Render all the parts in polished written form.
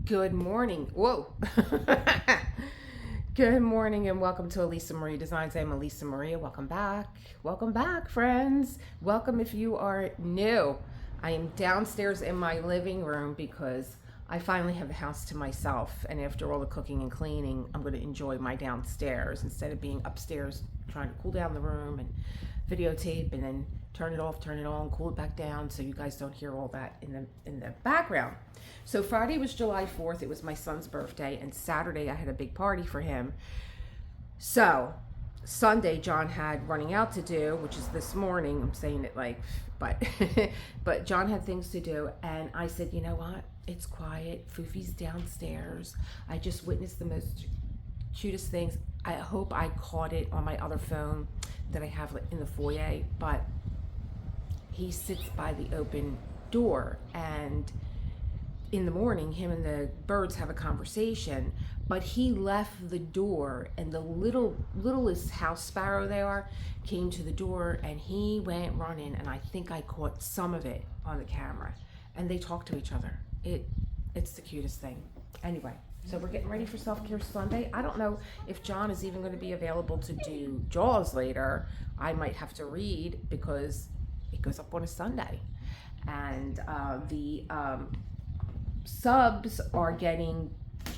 Good morning. Whoa. Good morning and welcome to Elisa Maria Designs. I'm Elisa Maria. Welcome back. Welcome back, friends. Welcome if you are new. I am downstairs in my living room because I finally have the house to myself. And after all the cooking and cleaning, I'm going to enjoy my downstairs instead of being upstairs trying to cool down the room and videotape and then turn it off, turn it on, cool it back down so you guys don't hear all that in the background. So Friday was July 4th. It was my son's birthday, and Saturday I had a big party for him. So Sunday John had running out to do, which is this morning. I'm saying it like, but John had things to do, and I said, you know what? It's quiet. Foofi's downstairs. I just witnessed the most cutest things. I hope I caught it on my other phone that I have in the foyer, but he sits by the open door, and in the morning him and the birds have a conversation, but he left the door and the littlest house sparrow they are came to the door and he went running, and I think I caught some of it on the camera, and they talk to each other. It's the cutest thing. Anyway, so we're getting ready for Self-Care Sunday. I don't know if John is even going to be available to do Jaws later. I might have to read because it goes up on a Sunday, and the subs are getting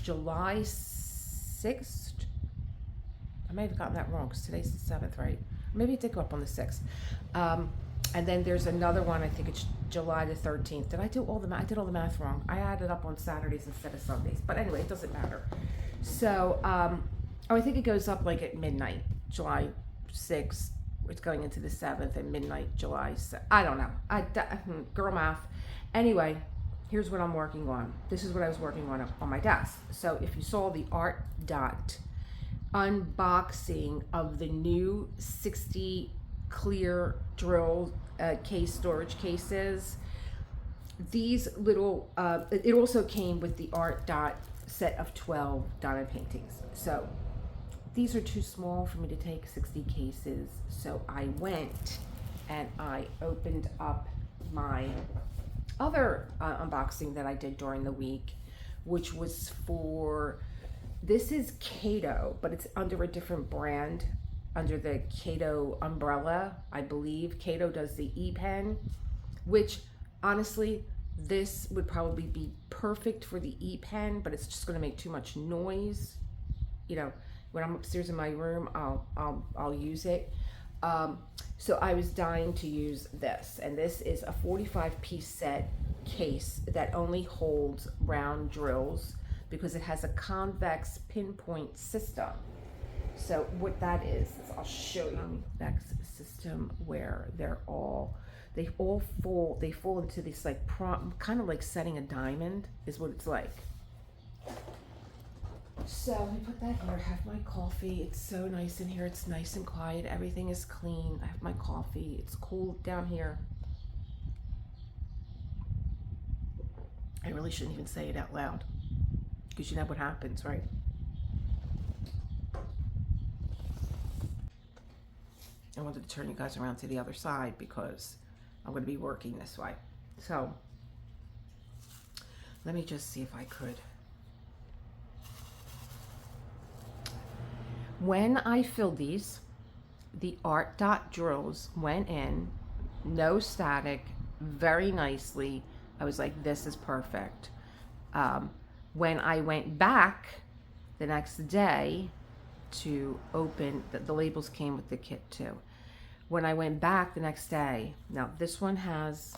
July 6th. I may have gotten that wrong because today's the 7th, right? Maybe it did go up on the 6th. And then there's another one, I think it's July the 13th. Did I do all the math? I did all the math wrong. I added up on Saturdays instead of Sundays. But anyway, it doesn't matter. So, I think it goes up like at midnight, July 6th. It's going into the 7th, and midnight, July 7th. I don't know. Girl math. Anyway, here's what I'm working on. This is what I was working on my desk. So if you saw the ArtDot unboxing of the new 60 clear drill case storage cases, these little, it also came with the ArtDot set of 12 diamond paintings. So these are too small for me to take 60 cases. So I went and I opened up my other unboxing that I did during the week, which was for, this is Kato, but it's under a different brand, under the Kato umbrella, I believe. Kato does the E-pen, which honestly, this would probably be perfect for the E-pen, but it's just gonna make too much noise. You know, when I'm upstairs in my room, I'll use it. So I was dying to use this, and this is a 45-piece set case that only holds round drills because it has a convex pinpoint system. So what that is I'll show you. Convex system where they all fall into this like kind of like setting a diamond is what it's like. So let me put that here, have my coffee. It's so nice in here. It's nice and quiet. Everything is clean. I have my coffee. It's cool down here. I really shouldn't even say it out loud because you know what happens, right? I wanted to turn you guys around to the other side because I'm going to be working this way. So let me just see if I could. When I filled these, the ArtDot drills went in, no static, very nicely. I was like, this is perfect. When I went back the next day to open, the labels came with the kit too. When I went back the next day, now this one has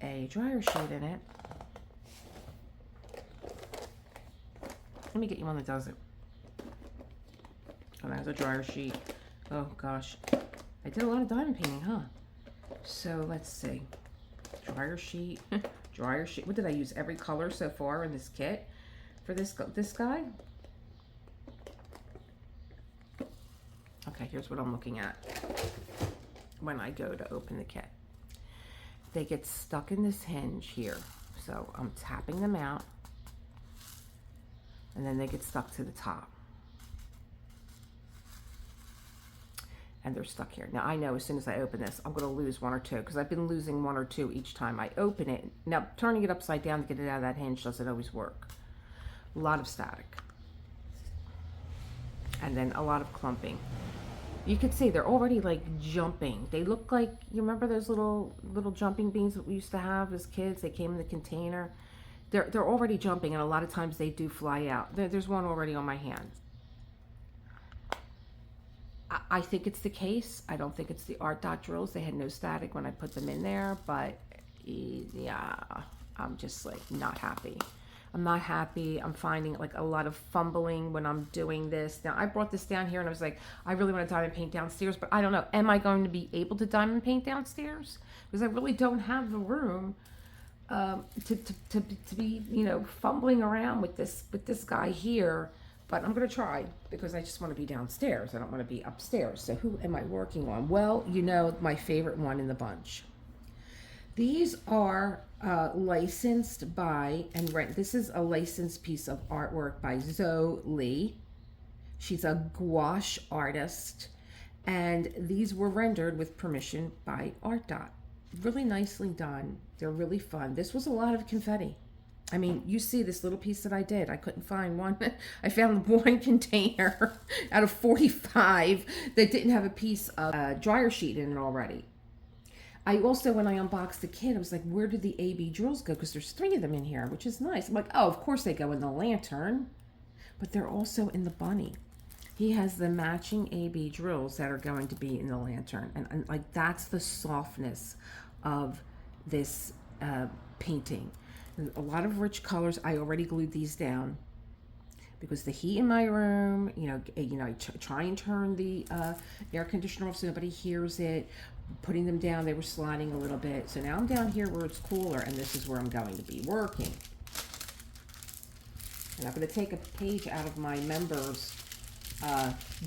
a dryer sheet in it. Let me get you one that does it. Oh, there's a dryer sheet. Oh gosh, I did a lot of diamond painting, huh? So let's see. Dryer sheet, dryer sheet. What did I use? Every color so far in this kit for this guy. Okay, here's what I'm looking at when I go to open the kit. They get stuck in this hinge here, so I'm tapping them out, and then they get stuck to the top. And they're stuck here. Now I know as soon as I open this, I'm gonna lose one or two because I've been losing one or two each time I open it. Now turning it upside down to get it out of that hinge doesn't always work. A lot of static. And then a lot of clumping. You could see they're already like jumping. They look like, you remember those little jumping beans that we used to have as kids? They came in the container. They're already jumping, and a lot of times they do fly out. There's one already on my hand. I think it's the case. I don't think it's the ArtDot drills. They had no static when I put them in there, but yeah, I'm just like not happy. I'm not happy. I'm finding like a lot of fumbling when I'm doing this. Now, I brought this down here and I was like, I really want to diamond paint downstairs, but I don't know. Am I going to be able to diamond paint downstairs? Because I really don't have the room to be, you know, fumbling around with this guy here. But I'm going to try because I just want to be downstairs. I don't want to be upstairs. So who am I working on? Well, you know, my favorite one in the bunch. These are licensed by and rent. This is a licensed piece of artwork by Zoe Lee. She's a gouache artist, and these were rendered with permission by ArtDot. Really nicely done. They're really fun. This was a lot of confetti. I mean, you see this little piece that I did. I couldn't find one. I found one container out of 45 that didn't have a piece of dryer sheet in it already. I also, when I unboxed the kit, I was like, where did the AB drills go? Because there's 3 of them in here, which is nice. I'm like, oh, of course they go in the lantern, but they're also in the bunny. He has the matching AB drills that are going to be in the lantern. And like, that's the softness of this painting. A lot of rich colors. I already glued these down because the heat in my room, you know, I try and turn the air conditioner off so nobody hears it. Putting them down, they were sliding a little bit. So now I'm down here where it's cooler, and this is where I'm going to be working. And I'm going to take a page out of my members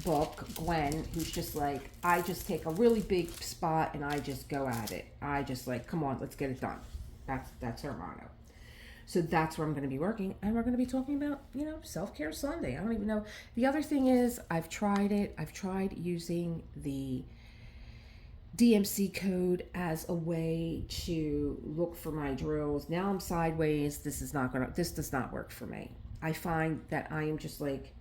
book, Gwen, who's just like, I just take a really big spot and I just go at it. I just like, come on, let's get it done. That's her motto. So that's where I'm going to be working, and we're going to be talking about, you know, self-care Sunday. I don't even know. The other thing is, I've tried it. I've tried using the DMC code as a way to look for my drills. Now I'm sideways. This does not work for me. I find that I am just like,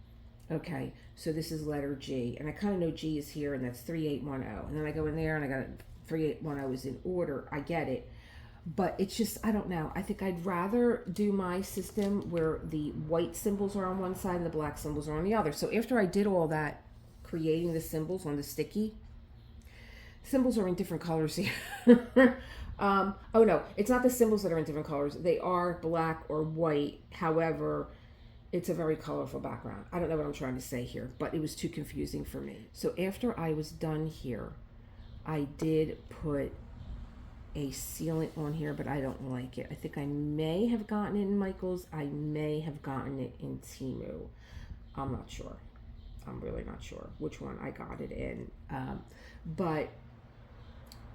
okay, so this is letter G, and I kind of know G is here, and that's 3810. And then I go in there and I got 3810 is in order. I get it. But it's just, I don't know. I think I'd rather do my system where the white symbols are on one side and the black symbols are on the other. So after I did all that, creating the symbols on the sticky, symbols are in different colors here. Oh no, it's not the symbols that are in different colors. They are black or white. However, it's a very colorful background. I don't know what I'm trying to say here, but it was too confusing for me. So after I was done here, I did put a sealant on here, but I don't like it. I think I may have gotten it in Michael's. I may have gotten it in Temu. I'm not sure. I'm really not sure which one I got it in. But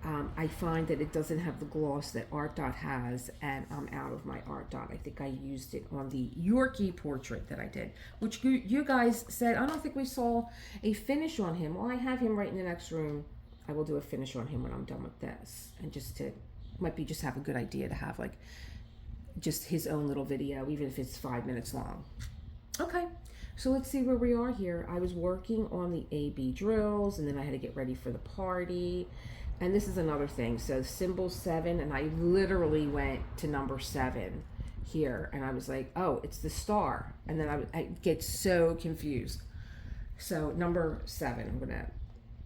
I find that it doesn't have the gloss that ArtDot has, and I'm out of my ArtDot. I think I used it on the Yorkie portrait that I did, which you guys said, I don't think we saw a finish on him. Well, I have him right in the next room. I will do a finish on him when I'm done with this, and just have a good idea to have like just his own little video, even if it's 5 minutes long. Okay, so let's see where we are here. I was working on the AB drills, and then I had to get ready for the party. And this is another thing. So symbol 7, and I literally went to number 7 here, and I was like, oh, it's the star. And then I get so confused. So number 7,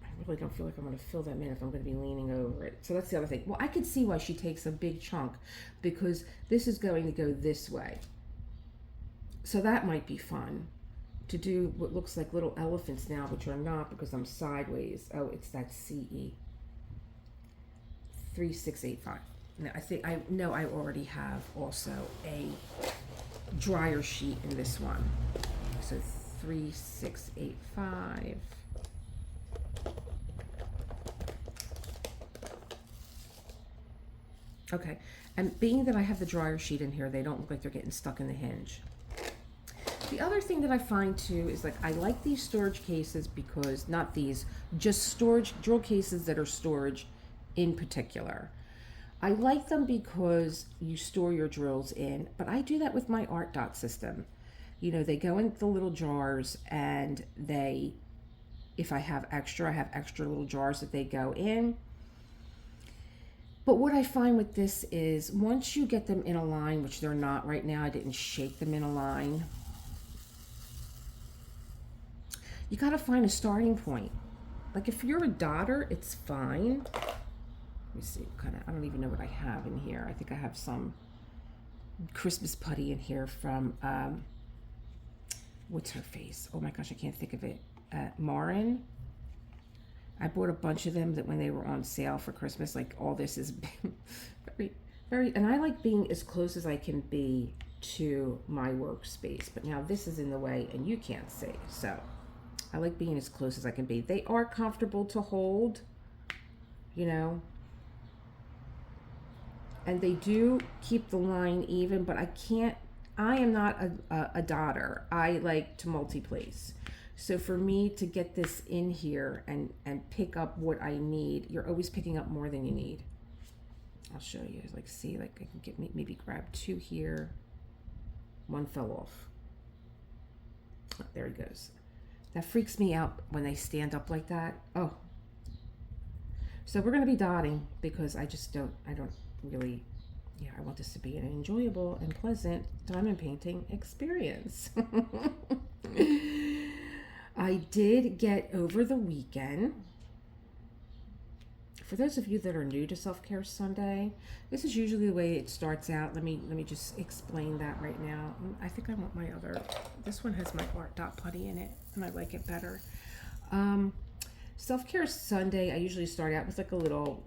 I really don't feel like I'm going to fill that in if I'm going to be leaning over it. So that's the other thing. Well, I could see why she takes a big chunk, because this is going to go this way. So that might be fun to do what looks like little elephants now, which are not, because I'm sideways. Oh, it's that CE 3685. Now I know I already have also a dryer sheet in this one. So 3685. Okay, and being that I have the dryer sheet in here, they don't look like they're getting stuck in the hinge. The other thing that I find too is, like, I like these storage cases because, not these, just storage drill cases that are storage in particular. I like them because you store your drills in, but I do that with my ArtDot system. You know, they go in the little jars, and they, if I have extra, I have extra little jars that they go in. But what I find with this is once you get them in a line, which they're not right now, I didn't shake them in a line, you got to find a starting point. Like if you're a dotter, it's fine. Let me see, I don't even know what I have in here. I think I have some Christmas putty in here from, what's her face? Oh my gosh, I can't think of it. Marin. I bought a bunch of them that when they were on sale for Christmas, like all this is very, very, and I like being as close as I can be to my workspace, but now this is in the way and you can't see. So I like being as close as I can be. They are comfortable to hold, you know, and they do keep the line even, but I am not a dotter. I like to multi-place. So for me to get this in here and pick up what I need, you're always picking up more than you need. I'll show you, like, see, like I can get maybe grab 2 here. 1 fell off. Oh, there he goes. That freaks me out when they stand up like that. Oh. So we're gonna be dotting because I don't really, yeah, I want this to be an enjoyable and pleasant diamond painting experience. I did get over the weekend. For those of you that are new to Self-Care Sunday, this is usually the way it starts out. Let me just explain that right now. I think I want my other, this one has my ArtDot putty in it and I like it better. Self-Care Sunday, I usually start out with like a little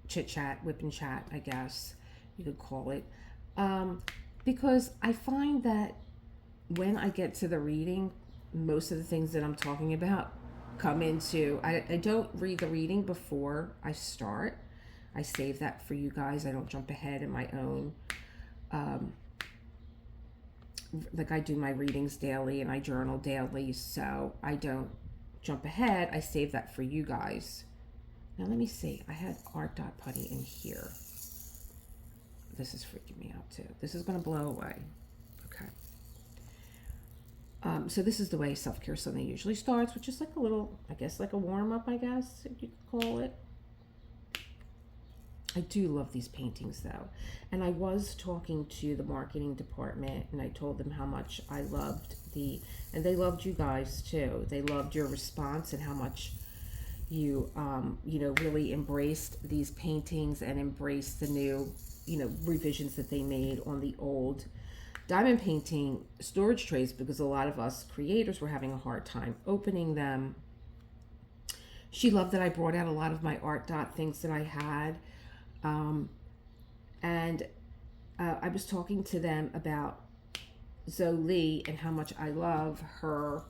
chit chat, whip and chat, I guess you could call it. Because I find that when I get to the reading, most of the things that I'm talking about come into, I don't read the reading before I start. I save that for you guys. I don't jump ahead in my own, like I do my readings daily and I journal daily, so I don't jump ahead. I save that for you guys. Now let me see, I had ArtDot putty in here. This is freaking me out too. This is gonna blow away. Okay. So this is the way Self-Care Sunday usually starts, which is like a little, I guess like a warm-up, I guess, if you could call it. I do love these paintings though. And I was talking to the marketing department and I told them how much I loved and they loved you guys too. They loved your response and how much you, you know, really embraced these paintings and embraced the new, you know, revisions that they made on the old diamond painting storage trays, because a lot of us creators were having a hard time opening them. She loved that I brought out a lot of my ArtDot things that I had. I was talking to them about Zoe Lee and how much I love her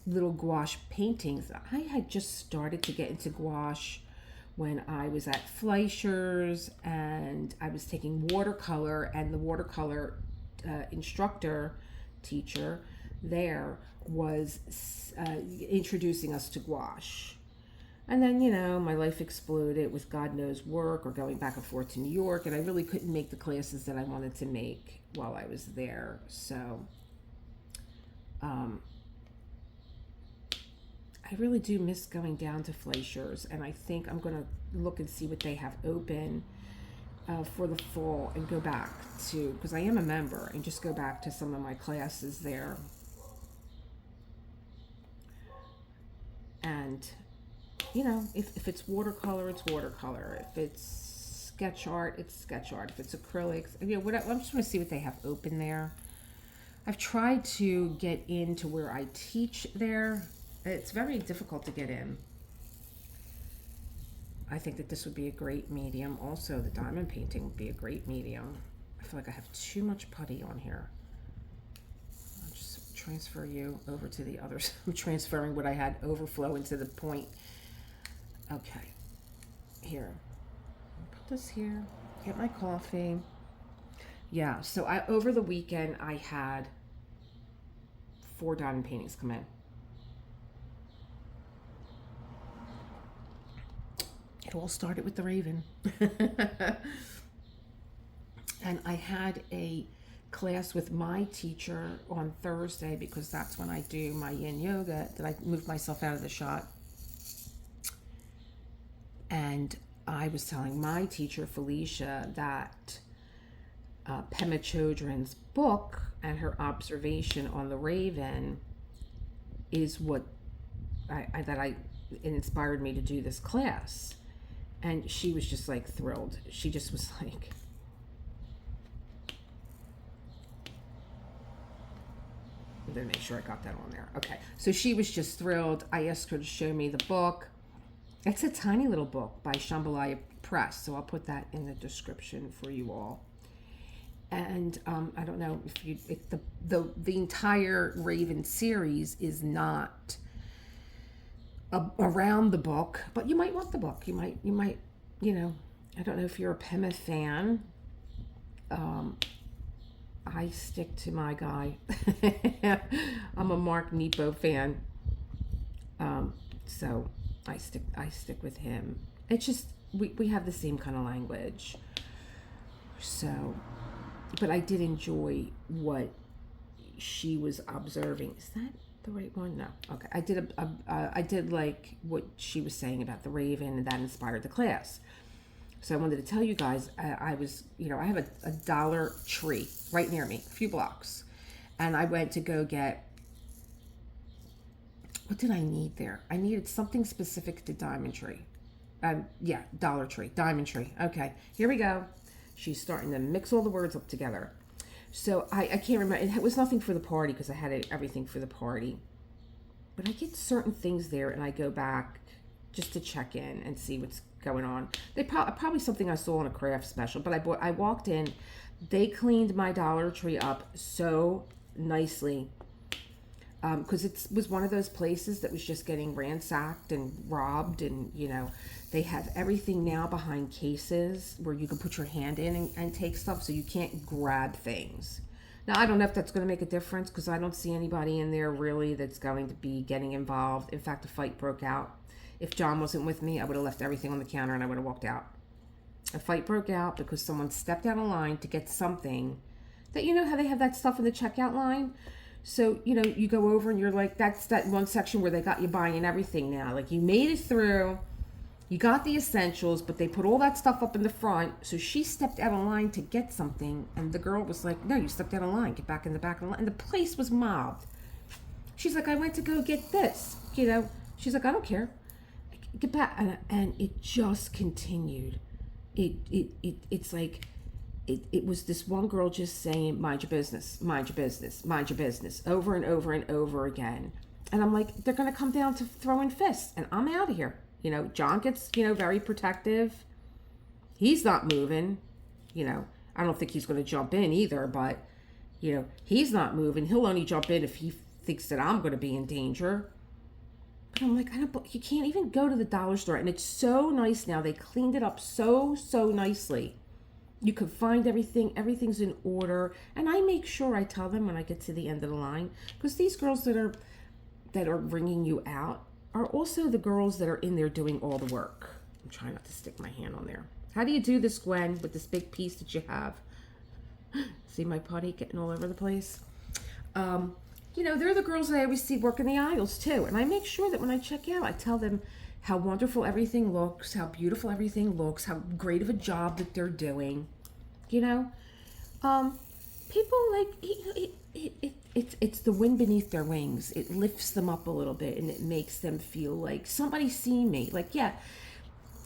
little gouache paintings. I had just started to get into gouache when I was at Fleischer's and I was taking watercolor, and the watercolor teacher there was introducing us to gouache. And then, you know, my life exploded with God knows work or going back and forth to New York, and I really couldn't make the classes that I wanted to make while I was there. So I really do miss going down to Fleischer's, and I think I'm going to look and see what they have open for the fall and go back to, because I am a member, and just go back to some of my classes there. And, you know, if it's watercolor, it's watercolor. If it's sketch art, it's sketch art. If it's acrylics, you know, I'm just going to see what they have open there. I've tried to get into where I teach there. It's very difficult to get in. I think that this would be a great medium. Also, the diamond painting would be a great medium. I feel like I have too much putty on here. I'll just transfer you over to the others. I'm transferring what I had overflow into the point. Okay, here. Put this here. Get my coffee. Yeah, so over the weekend, I had 4 diamond paintings come in. It all started with the Raven. And I had a class with my teacher on Thursday because that's when I do my yin yoga, that I moved myself out of the shot. And I was telling my teacher, Felicia, that Pema Chodron's book and her observation on the raven is what it inspired me to do this class. And she was just like thrilled. She just was like, I'm gonna make sure I got that on there. Okay, so she was just thrilled. I asked her to show me the book. It's a tiny little book by Shambhalaya Press, so I'll put that in the description for you all. And I don't know if the entire Raven series is not around the book, but you might want the book. You might, I don't know if you're a Pema fan. I stick to my guy. I'm a Mark Nepo fan. So I stick with him. It's just, we have the same kind of language. So, but I did enjoy what she was observing. Is that the right one? No. Okay. I did like what she was saying about the raven, and that inspired the class. So I wanted to tell you guys, I was, I have a Dollar Tree right near me, a few blocks. And I went to go get, what did I need there? I needed something specific to Diamond Tree. Yeah, Dollar Tree, Diamond Tree. Okay, here we go. She's starting to mix all the words up together. So I can't remember. It was nothing for the party because I had everything for the party. But I get certain things there and I go back just to check in and see what's going on. They probably something I saw on a craft special, but I walked in. They cleaned my Dollar Tree up so nicely because it was one of those places that was just getting ransacked and robbed, and they have everything now behind cases where you can put your hand in and take stuff, so you can't grab things. Now, I don't know if that's going to make a difference because I don't see anybody in there really that's going to be getting involved. In fact, a fight broke out. If John wasn't with me, I would have left everything on the counter and I would have walked out. A fight broke out because someone stepped out of line to get something that, how they have that stuff in the checkout line? So, you go over and you're like, that's that one section where they got you buying everything now. Like, you made it through, you got the essentials, but they put all that stuff up in the front. So she stepped out of line to get something, and the girl was like, no, you stepped out of line, get back in the back of the line. And the place was mobbed. She's like, I went to go get this, She's like, I don't care. Get back. And it just continued. It's like, it was this one girl just saying, mind your business, mind your business, mind your business, over and over and over again. And I'm like, they're going to come down to throwing fists, and I'm out of here. John gets, very protective. He's not moving. I don't think he's going to jump in either, but, he's not moving. He'll only jump in if he thinks that I'm going to be in danger. But I'm like, you can't even go to the dollar store. And it's so nice now. They cleaned it up so nicely. You could find everything. Everything's in order. And I make sure I tell them when I get to the end of the line. Because these girls that are bringing you out are also the girls that are in there doing all the work. I'm trying not to stick my hand on there. How do you do this, Gwen, with this big piece that you have? See my putty getting all over the place? They're the girls that I always see working the aisles too. And I make sure that when I check out, I tell them how wonderful everything looks, how beautiful everything looks, how great of a job that they're doing. People like, it's the wind beneath their wings. It lifts them up a little bit and it makes them feel like somebody's seeing me. Like, yeah,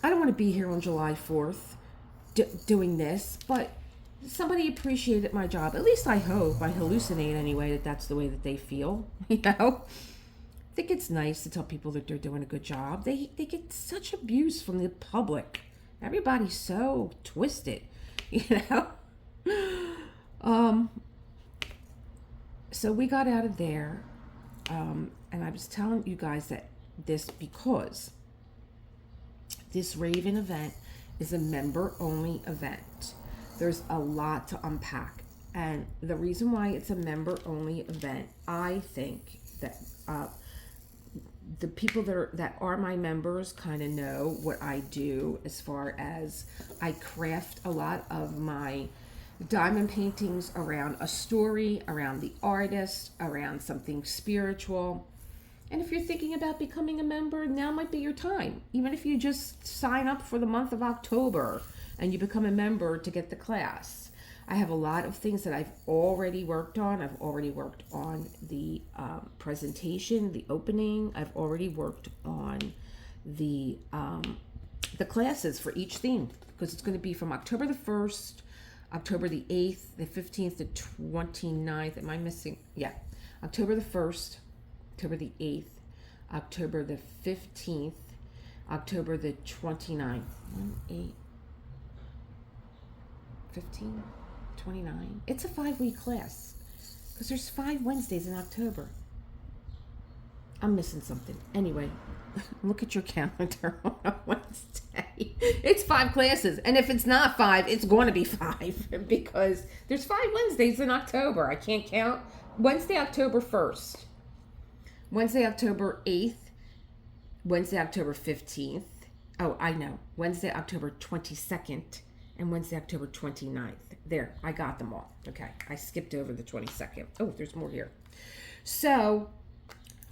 I don't want to be here on July 4th doing this, but somebody appreciated my job. At least I hope. I hallucinate anyway that that's the way that they feel. I think it's nice to tell people that they're doing a good job. They get such abuse from the public. Everybody's so twisted, So we got out of there, and I was telling you guys that because this Raven event is a member-only event. There's a lot to unpack, and the reason why it's a member-only event, I think that the people that are my members kind of know what I do as far as I craft a lot of my diamond paintings around a story, around the artist, around something spiritual. And if you're thinking about becoming a member, now might be your time. Even if you just sign up for the month of October and you become a member to get the class. I have a lot of things that I've already worked on. I've already worked on the presentation, the opening. I've already worked on the classes for each theme, because it's going to be from October the 1st, October the 8th, the 15th, the 29th. Am I missing? Yeah. October the 1st, October the 8th, October the 15th, October the 29th. 1, 8, 15, 29. It's a 5-week class because there's 5 Wednesdays in October. I'm missing something. Anyway, look at your calendar on a Wednesday. It's 5 classes. And if it's not 5, it's going to be 5 because there's 5 Wednesdays in October. I can't count. Wednesday, October 1st. Wednesday, October 8th. Wednesday, October 15th. Oh, I know. Wednesday, October 22nd. And Wednesday, October 29th. There, I got them all. Okay, I skipped over the 22nd. Oh, there's more here. So,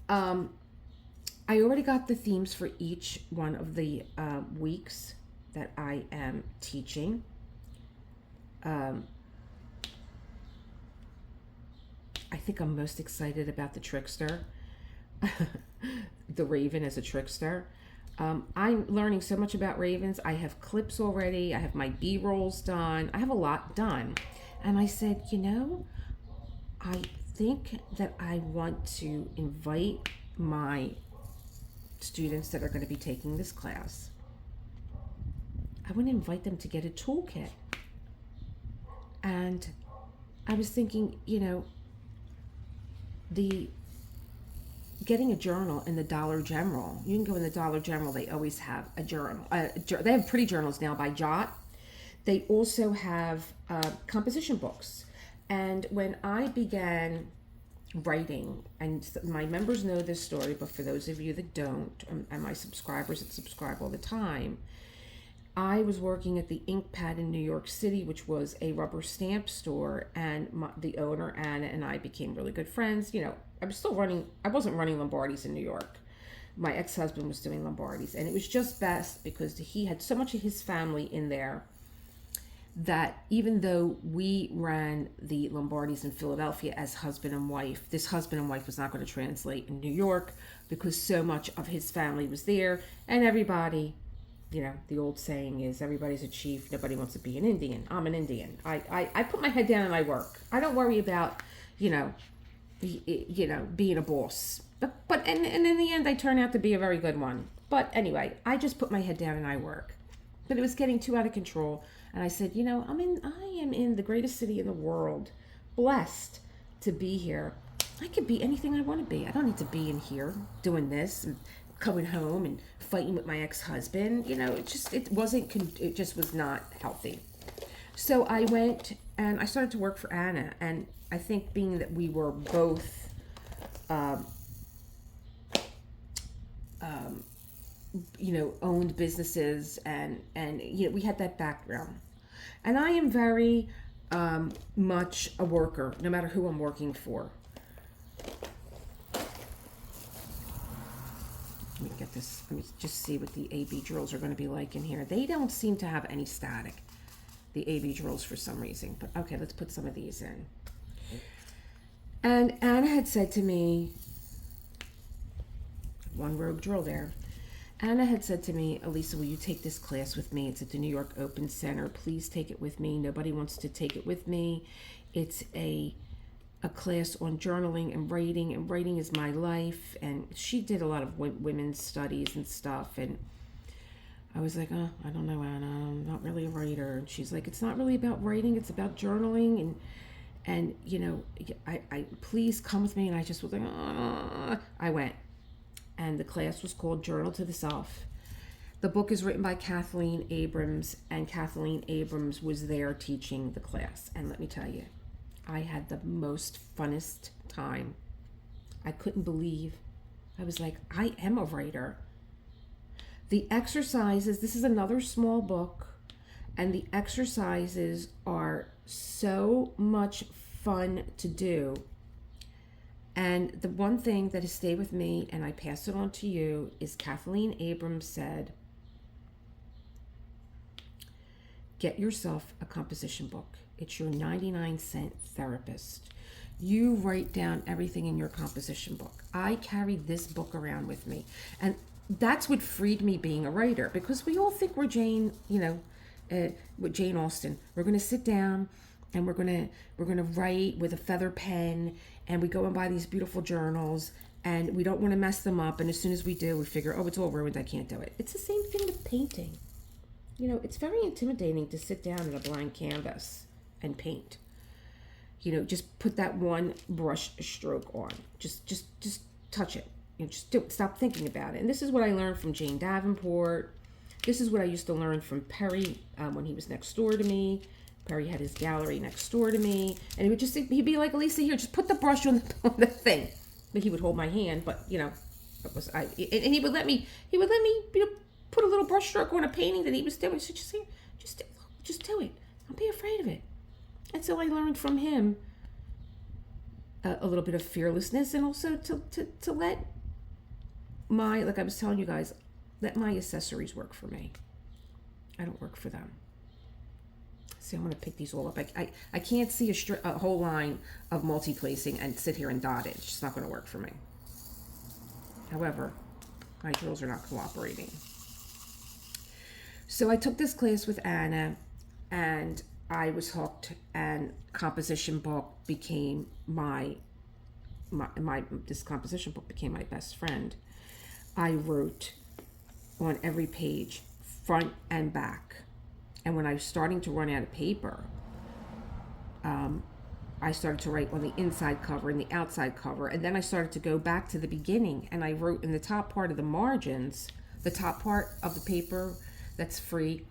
I already got the themes for each one of the weeks that I am teaching. I think I'm most excited about the trickster. The raven as a trickster. I'm learning so much about ravens. I have clips already. I have my B-rolls done. I have a lot done. And I said, you know, I think that I want to invite my students that are going to be taking this class. I want to invite them to get a toolkit. And I was thinking, you know, getting a journal in the Dollar General. You can go in the Dollar General. They always have a journal. They have pretty journals now by Jot. They also have composition books. And when I began writing, and my members know this story, but for those of you that don't, and my subscribers that subscribe all the time, I was working at the Ink Pad in New York City, which was a rubber stamp store, and the owner, Anna, and I became really good friends. You know, I wasn't running Lombardi's in New York. My ex-husband was doing Lombardi's, and it was just best because he had so much of his family in there that even though we ran the Lombardi's in Philadelphia as husband and wife, this husband and wife was not going to translate in New York because so much of his family was there, and everybody, you know, the old saying is everybody's a chief, nobody wants to be an Indian. I'm an Indian. I put my head down and I work. I don't worry about, being a boss. But and in the end, I turn out to be a very good one. But anyway, I just put my head down and I work. But it was getting too out of control. And I said, I am in the greatest city in the world, blessed to be here. I could be anything I want to be. I don't need to be in here doing this and coming home and fighting with my ex-husband. It just was not healthy. So I went and I started to work for Anna. And I think being that we were both owned businesses and we had that background. And I am very much a worker, no matter who I'm working for. Let me get this. Let me just see what the AB drills are going to be like in here. They don't seem to have any static, the AB drills, for some reason. But okay, let's put some of these in. And Anna had said to me, one rogue drill there. Anna had said to me, Elisa, will you take this class with me? It's at the New York Open Center. Please take it with me. Nobody wants to take it with me. It's a class on journaling and writing is my life. And she did a lot of women's studies and stuff. And I was like, oh, I don't know, Anna, I'm not really a writer. And she's like, it's not really about writing. It's about journaling. And I please come with me. And I just was like, I went. And the class was called Journal to the Self. The book is written by Kathleen Abrams, and Kathleen Abrams was there teaching the class. And let me tell you, I had the most funnest time. I couldn't believe. I was like, I am a writer. The exercises, this is another small book, and the exercises are so much fun to do. And the one thing that has stayed with me, and I pass it on to you, is Kathleen Abrams said, get yourself a composition book. It's your 99-cent therapist. You write down everything in your composition book. I carried this book around with me. And that's what freed me being a writer, because we all think we're Jane, with Jane Austen. We're going to sit down and we're going to write with a feather pen, and we go and buy these beautiful journals, and we don't want to mess them up. And as soon as we do, we figure, oh, it's all ruined, I can't do it. It's the same thing with painting. It's very intimidating to sit down at a blank canvas and paint. Just put that one brush stroke on. Just touch it. Just do it. Stop thinking about it. And this is what I learned from Jane Davenport. This is what I used to learn from Perry when he was next door to me. Perry had his gallery next door to me, and he'd be like, Elisa, here, just put the brush on the thing. But he would hold my hand, but and he would let me put a little brush stroke on a painting that he was doing. So just do it. Don't be afraid of it. And so I learned from him a little bit of fearlessness, and also to let my, like I was telling you guys, let my accessories work for me. I don't work for them. See, I'm going to pick these all up. I can't see a whole line of multi-placing and sit here and dot it. It's just not going to work for me. However, my drills are not cooperating. So I took this class with Anna, and I was hooked, and composition book became this composition book became my best friend. I wrote on every page, front and back. And when I was starting to run out of paper, I started to write on the inside cover and the outside cover. And then I started to go back to the beginning, and I wrote in the top part of the margins, the top part of the paper that's free.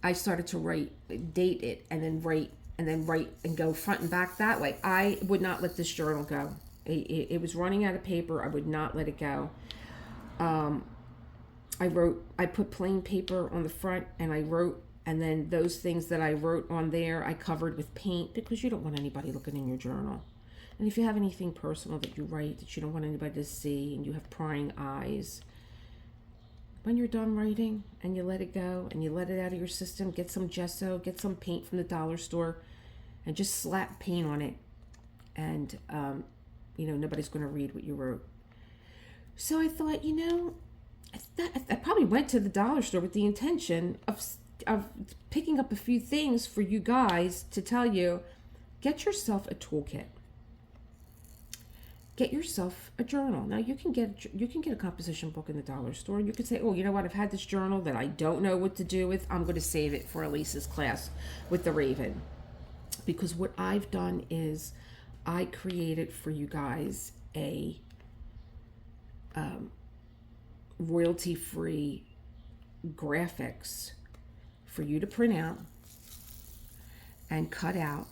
I started to date it, and then write and go front and back that way. I would not let this journal go. It was running out of paper. I would not let it go. I put plain paper on the front, and I wrote, and then those things that I wrote on there, I covered with paint, because you don't want anybody looking in your journal. And if you have anything personal that you write that you don't want anybody to see, and you have prying eyes, when you're done writing and you let it go and you let it out of your system, get some gesso, get some paint from the dollar store, and just slap paint on it. And, nobody's going to read what you wrote. So I thought, I probably went to the dollar store with the intention of picking up a few things for you guys to tell you, get yourself a toolkit. Get yourself a journal. Now you can get a composition book in the dollar store. You could say, oh, you know what? I've had this journal that I don't know what to do with. I'm going to save it for Elisa's class with the Raven. Because what I've done is I created for you guys a royalty-free graphics for you to print out and cut out,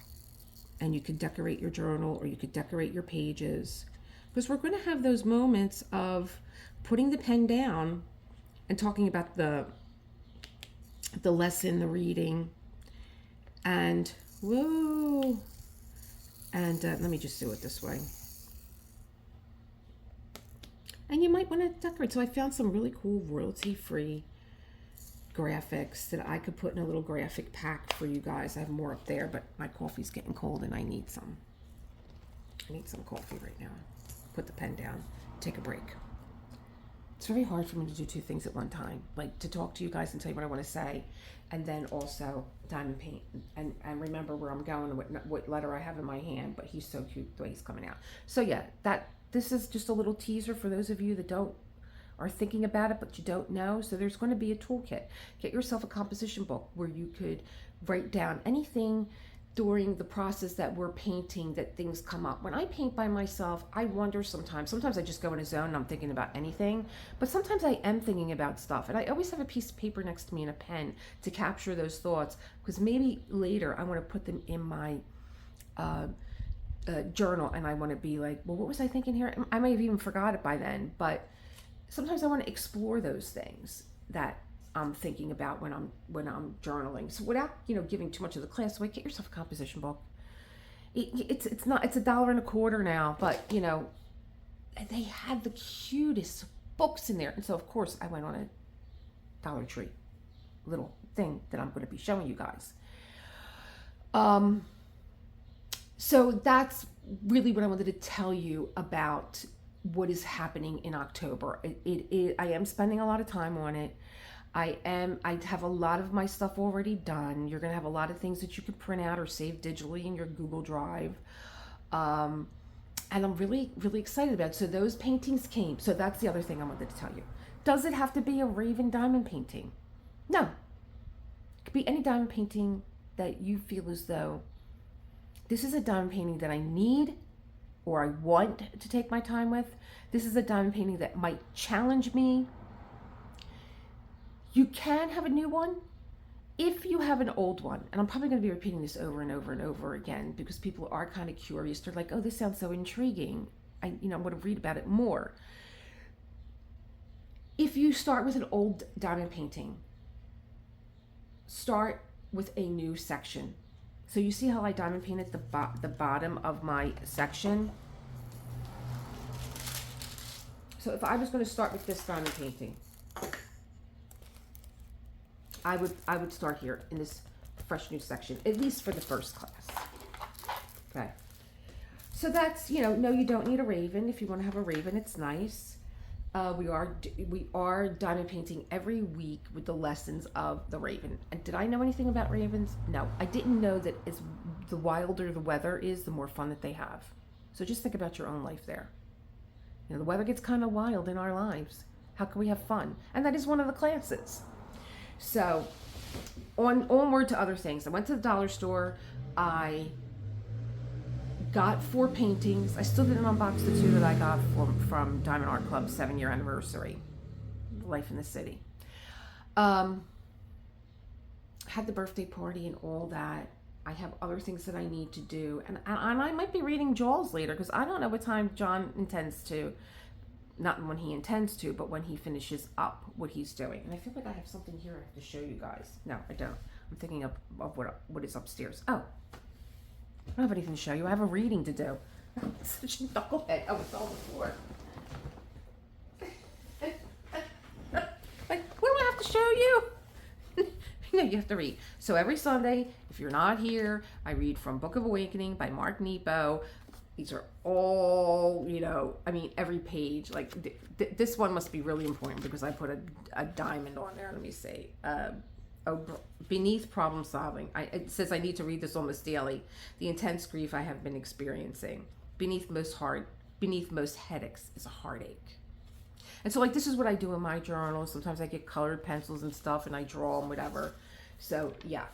and you could decorate your journal, or you could decorate your pages, because we're going to have those moments of putting the pen down and talking about the lesson, the reading, and whoa, and let me just do it this way. And you might want to decorate. So I found some really cool royalty-free graphics that I could put in a little graphic pack for you guys. I have more up there, but my coffee's getting cold and I need some. Coffee right now. Put the pen down, take a break. It's very hard for me to do two things at one time, like to talk to you guys and tell you what I want to say, and then also diamond paint and remember where I'm going and what letter I have in my hand. But he's so cute the way he's coming out. So yeah, this is just a little teaser for those of you that are thinking about it but you don't know. So there's going to be a toolkit. Get yourself a composition book where you could write down anything during the process that we're painting, that things come up. When I paint by myself, I wonder sometimes I just go in a zone and I'm thinking about anything, but sometimes I am thinking about stuff, and I always have a piece of paper next to me and a pen to capture those thoughts, because maybe later I want to put them in my journal, and I want to be like, well, what was I thinking here? I might have even forgot it by then, but sometimes I want to explore those things that I'm thinking about when I'm journaling. So without, giving too much of the class away, get yourself a composition book. It's $1.25 now, but they had the cutest books in there. And so of course I went on a Dollar Tree little thing that I'm going to be showing you guys. So that's really what I wanted to tell you about what is happening in October. I am spending a lot of time on it. I have a lot of my stuff already done. You're going to have a lot of things that you could print out or save digitally in your Google Drive. And I'm really, really excited about it. So those paintings came. So that's the other thing I wanted to tell you. Does it have to be a Raven diamond painting? No. It could be any diamond painting that you feel as though this is a diamond painting that I need or I want to take my time with. This is a diamond painting that might challenge me. You can have a new one if you have an old one. And I'm probably going to be repeating this over and over and over again because people are kind of curious. They're like, oh, this sounds so intriguing. I want to read about it more. If you start with an old diamond painting, start with a new section. So you see how I diamond painted the bottom of my section? So if I was going to start with this diamond painting, I would start here in this fresh new section, at least for the first class. Okay. So that's, no, you don't need a raven. If you want to have a raven, it's nice. We are diamond painting every week with the lessons of the raven. And did I know anything about ravens? No, I didn't know that as the wilder the weather is, the more fun that they have. So just think about your own life there. The weather gets kind of wild in our lives. How can we have fun? And that is one of the classes. So onward to other things. I went to the dollar store. I got 4 paintings. I still didn't unbox the 2 that I got from Diamond Art Club's 7-year anniversary, Life in the City. Had the birthday party and all that. I have other things that I need to do, and I might be reading Jaws later because I don't know what time John intends to, not when he intends to, but when he finishes up what he's doing. And I feel like I have something here I have to show you guys. No, I don't. I'm thinking of what is upstairs. Oh. I don't have anything to show you. I have a reading to do. Such a knucklehead. Oh, it's on the floor. Like, what do I have to show you? No, you have to read. So every Sunday, if you're not here, I read from Book of Awakening by Mark Nepo. These are all, every page. Like, this one must be really important because I put a diamond on there. Let me see. Beneath problem solving. It says I need to read this almost daily. The intense grief I have been experiencing. Beneath most headaches is a heartache. And so this is what I do in my journal. Sometimes I get colored pencils and stuff and I draw them, whatever. So yeah,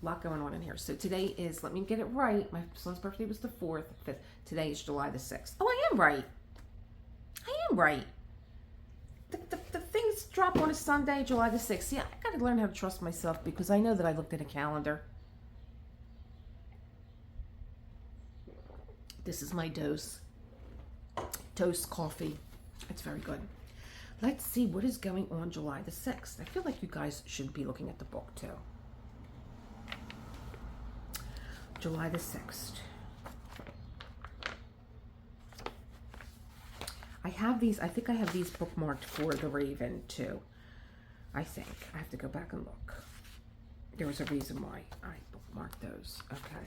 a lot going on in here. So today is, let me get it right. My son's birthday was the 4th, 5th. Today is July the 6th. Oh, I am right. The things drop on a Sunday, July the 6th. Yeah, I got to learn how to trust myself because I know that I looked at a calendar. This is my dose. Toast coffee. It's very good. Let's see what is going on July the 6th. I feel like you guys should be looking at the book too. July the 6th. I think I have these bookmarked for the Raven too. I think. I have to go back and look. There was a reason why I bookmarked those. Okay.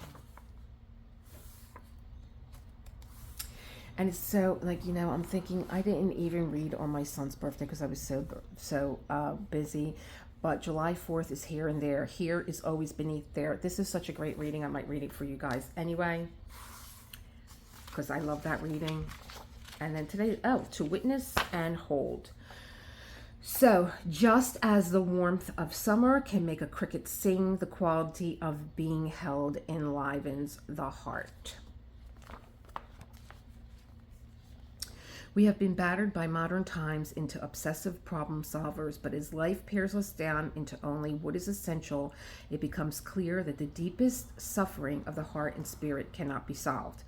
And it's so, I'm thinking I didn't even read on my son's birthday because I was so busy. But July 4th is Here and There. Here is always beneath there. This is such a great reading. I might read it for you guys anyway because I love that reading. And then today, To Witness and Hold. So, just as the warmth of summer can make a cricket sing, the quality of being held enlivens the heart. We have been battered by modern times into obsessive problem solvers, but as life pares us down into only what is essential, it becomes clear that the deepest suffering of the heart and spirit cannot be solved,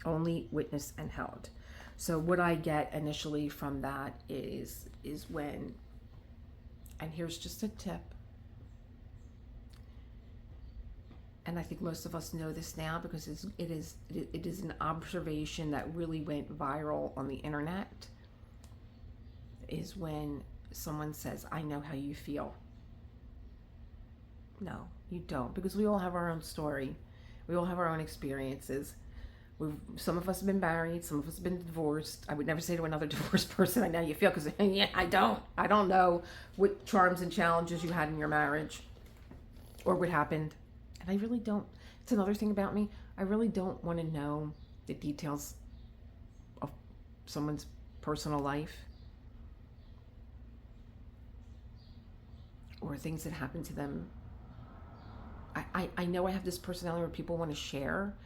only witnessed and held. So what I get initially from that is when And here's just a tip. And I think most of us know this now because it is an observation that really went viral on the internet, is when someone says, I know how you feel. No, you don't, because we all have our own story. We all have our own experiences. Some of us have been married, some of us have been divorced. I would never say to another divorced person, I know how you feel, because yeah, I don't know what charms and challenges you had in your marriage or what happened. And I really don't. It's another thing about me. I really don't want to know the details of someone's personal life or things that happen to them. I know I have this personality where people want to share,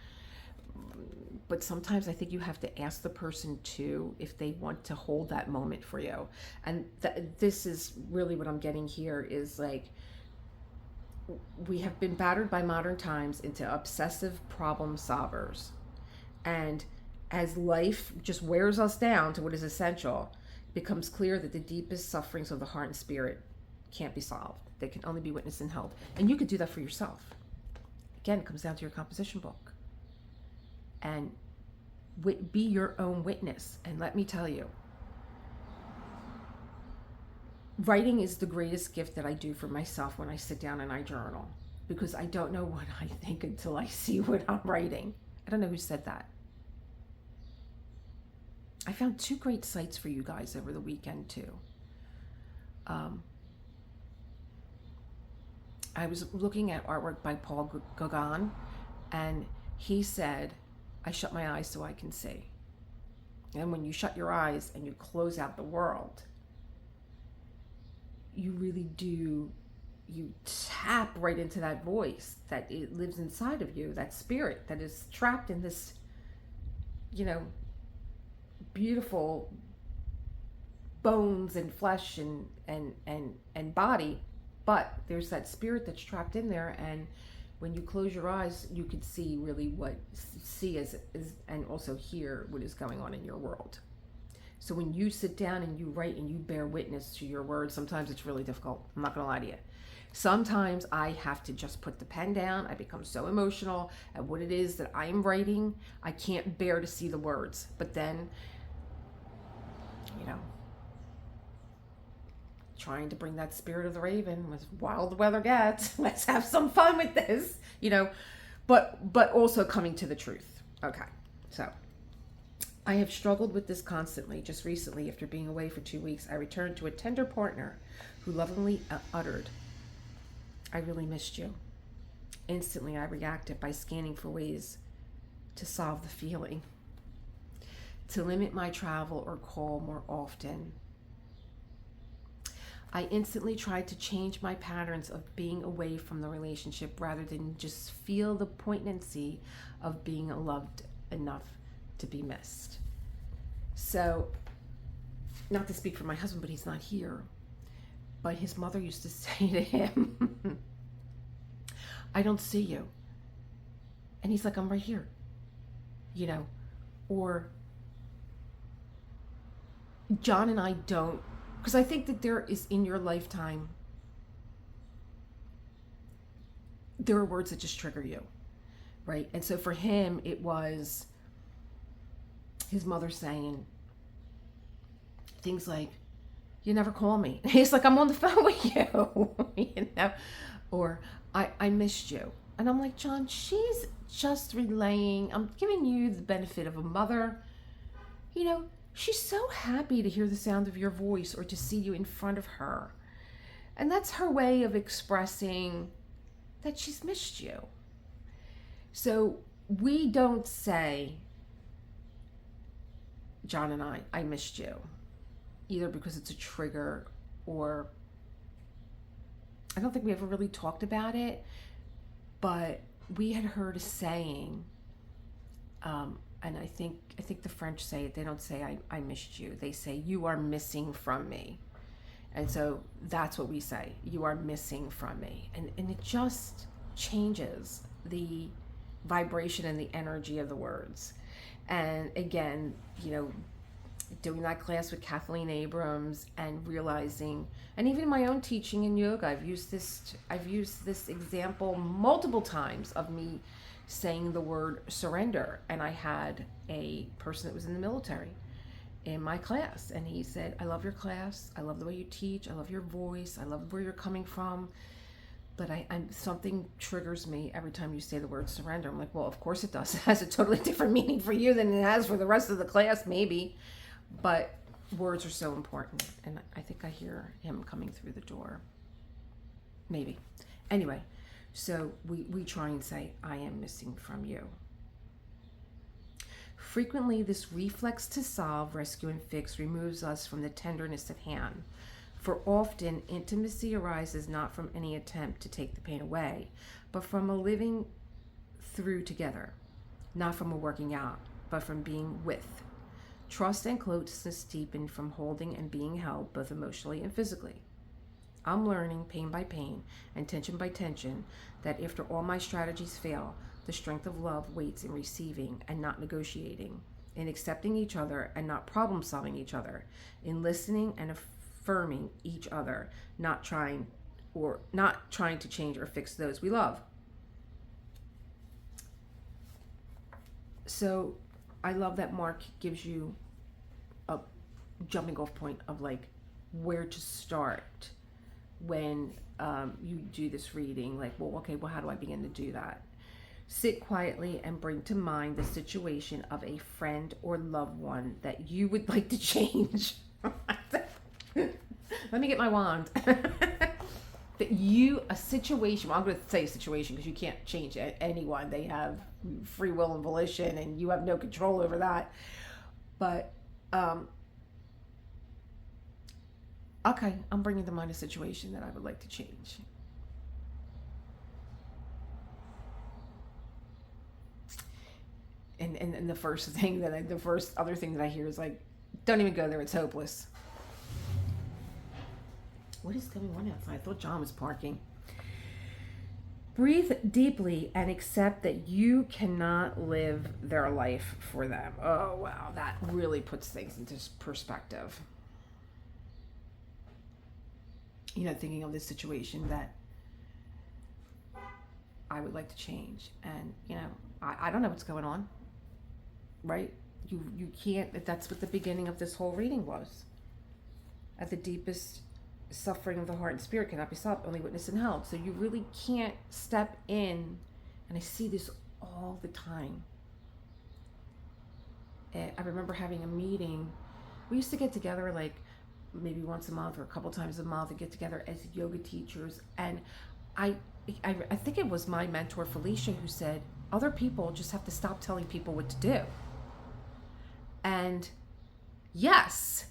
but sometimes I think you have to ask the person too if they want to hold that moment for you. And this is really what I'm getting here, is like, we have been battered by modern times into obsessive problem solvers. And as life just wears us down to what is essential, it becomes clear that the deepest sufferings of the heart and spirit can't be solved. They can only be witnessed and held. And you could do that for yourself. Again, it comes down to your composition book. And be your own witness. And let me tell you, writing is the greatest gift that I do for myself when I sit down and I journal, because I don't know what I think until I see what I'm writing. I don't know who said that. I found 2 great sites for you guys over the weekend too. I was looking at artwork by Paul Gauguin, and he said, I shut my eyes so I can see. And when you shut your eyes and you close out the world, you really do, you tap right into that voice that it lives inside of you, that spirit that is trapped in this, beautiful bones and flesh and body. But there's that spirit that's trapped in there, and when you close your eyes, you could see really is and also hear what is going on in your world. So when you sit down and you write and you bear witness to your words, sometimes it's really difficult. I'm not gonna lie to you. Sometimes I have to just put the pen down. I become so emotional at what it is that I am writing. I can't bear to see the words. But then, trying to bring that spirit of the raven, as wild the weather gets, let's have some fun with this, but also coming to the truth. Okay, so I have struggled with this constantly. Just recently, after being away for 2 weeks, I returned to a tender partner who lovingly uttered, I really missed you. Instantly, I reacted by scanning for ways to solve the feeling, to limit my travel or call more often. I instantly tried to change my patterns of being away from the relationship rather than just feel the poignancy of being loved enough to be missed. So, not to speak for my husband, but he's not here. But his mother used to say to him, I don't see you. And he's like, I'm right here. Or John and I don't, because I think that there is, in your lifetime, there are words that just trigger you, right? And so for him, it was his mother saying things like, you never call me. He's like, I'm on the phone with you, or I missed you. And I'm like, John, she's just relaying, I'm giving you the benefit of a mother. She's so happy to hear the sound of your voice or to see you in front of her. And that's her way of expressing that she's missed you. So we don't say, John and I missed you, either because it's a trigger, or I don't think we ever really talked about it, but we had heard a saying, and I think the French say it. They don't say I missed you. They say you are missing from me. And so that's what we say. You are missing from me. And it just changes the vibration and the energy of the words. And again, doing that class with Kathleen Abrams and realizing, and even in my own teaching in yoga, I've used this example multiple times of me saying the word surrender. And I had a person that was in the military in my class, and he said, I love your class, I love the way you teach, I love your voice, I love where you're coming from, but I'm something triggers me every time you say the word surrender. I'm like, well, of course it does. It has a totally different meaning for you than it has for the rest of the class, maybe, but words are so important. And I think I hear him coming through the door, maybe. Anyway, so we try and say, I am missing from you. Frequently, this reflex to solve, rescue, and fix removes us from the tenderness at hand. For often, intimacy arises not from any attempt to take the pain away, but from a living through together, not from a working out, but from being with. Trust and closeness deepen from holding and being held, both emotionally and physically. I'm learning, pain by pain and tension by tension, that after all my strategies fail, the strength of love waits in receiving and not negotiating, in accepting each other and not problem solving each other, in listening and affirming each other, not trying to change or fix those we love. So I love that Mark gives you a jumping off point of like where to start when you do this reading. Like, well, okay, well, how do I begin to do that? Sit quietly and bring to mind the situation of a friend or loved one that you would like to change. Let me get my wand. A situation, well, I'm going to say situation because you can't change anyone. They have free will and volition and you have no control over that. But, okay, I'm bringing to mind a situation that I would like to change. And the first other thing that I hear is like, don't even go there, it's hopeless. What is going on outside? I thought John was parking. Breathe deeply and accept that you cannot live their life for them. Oh, wow. That really puts things into perspective. You know, thinking of this situation that I would like to change. And, you know, I don't know what's going on, right? You can't, that's what the beginning of this whole reading was. At the deepest suffering of the heart and spirit cannot be solved, only witnessed and held. So you really can't step in, and I see this all the time. I remember having a meeting. We used to get together like maybe once a month or a couple times a month and get together as yoga teachers. And I think it was my mentor Felicia who said, other people just have to stop telling people what to do. And yes,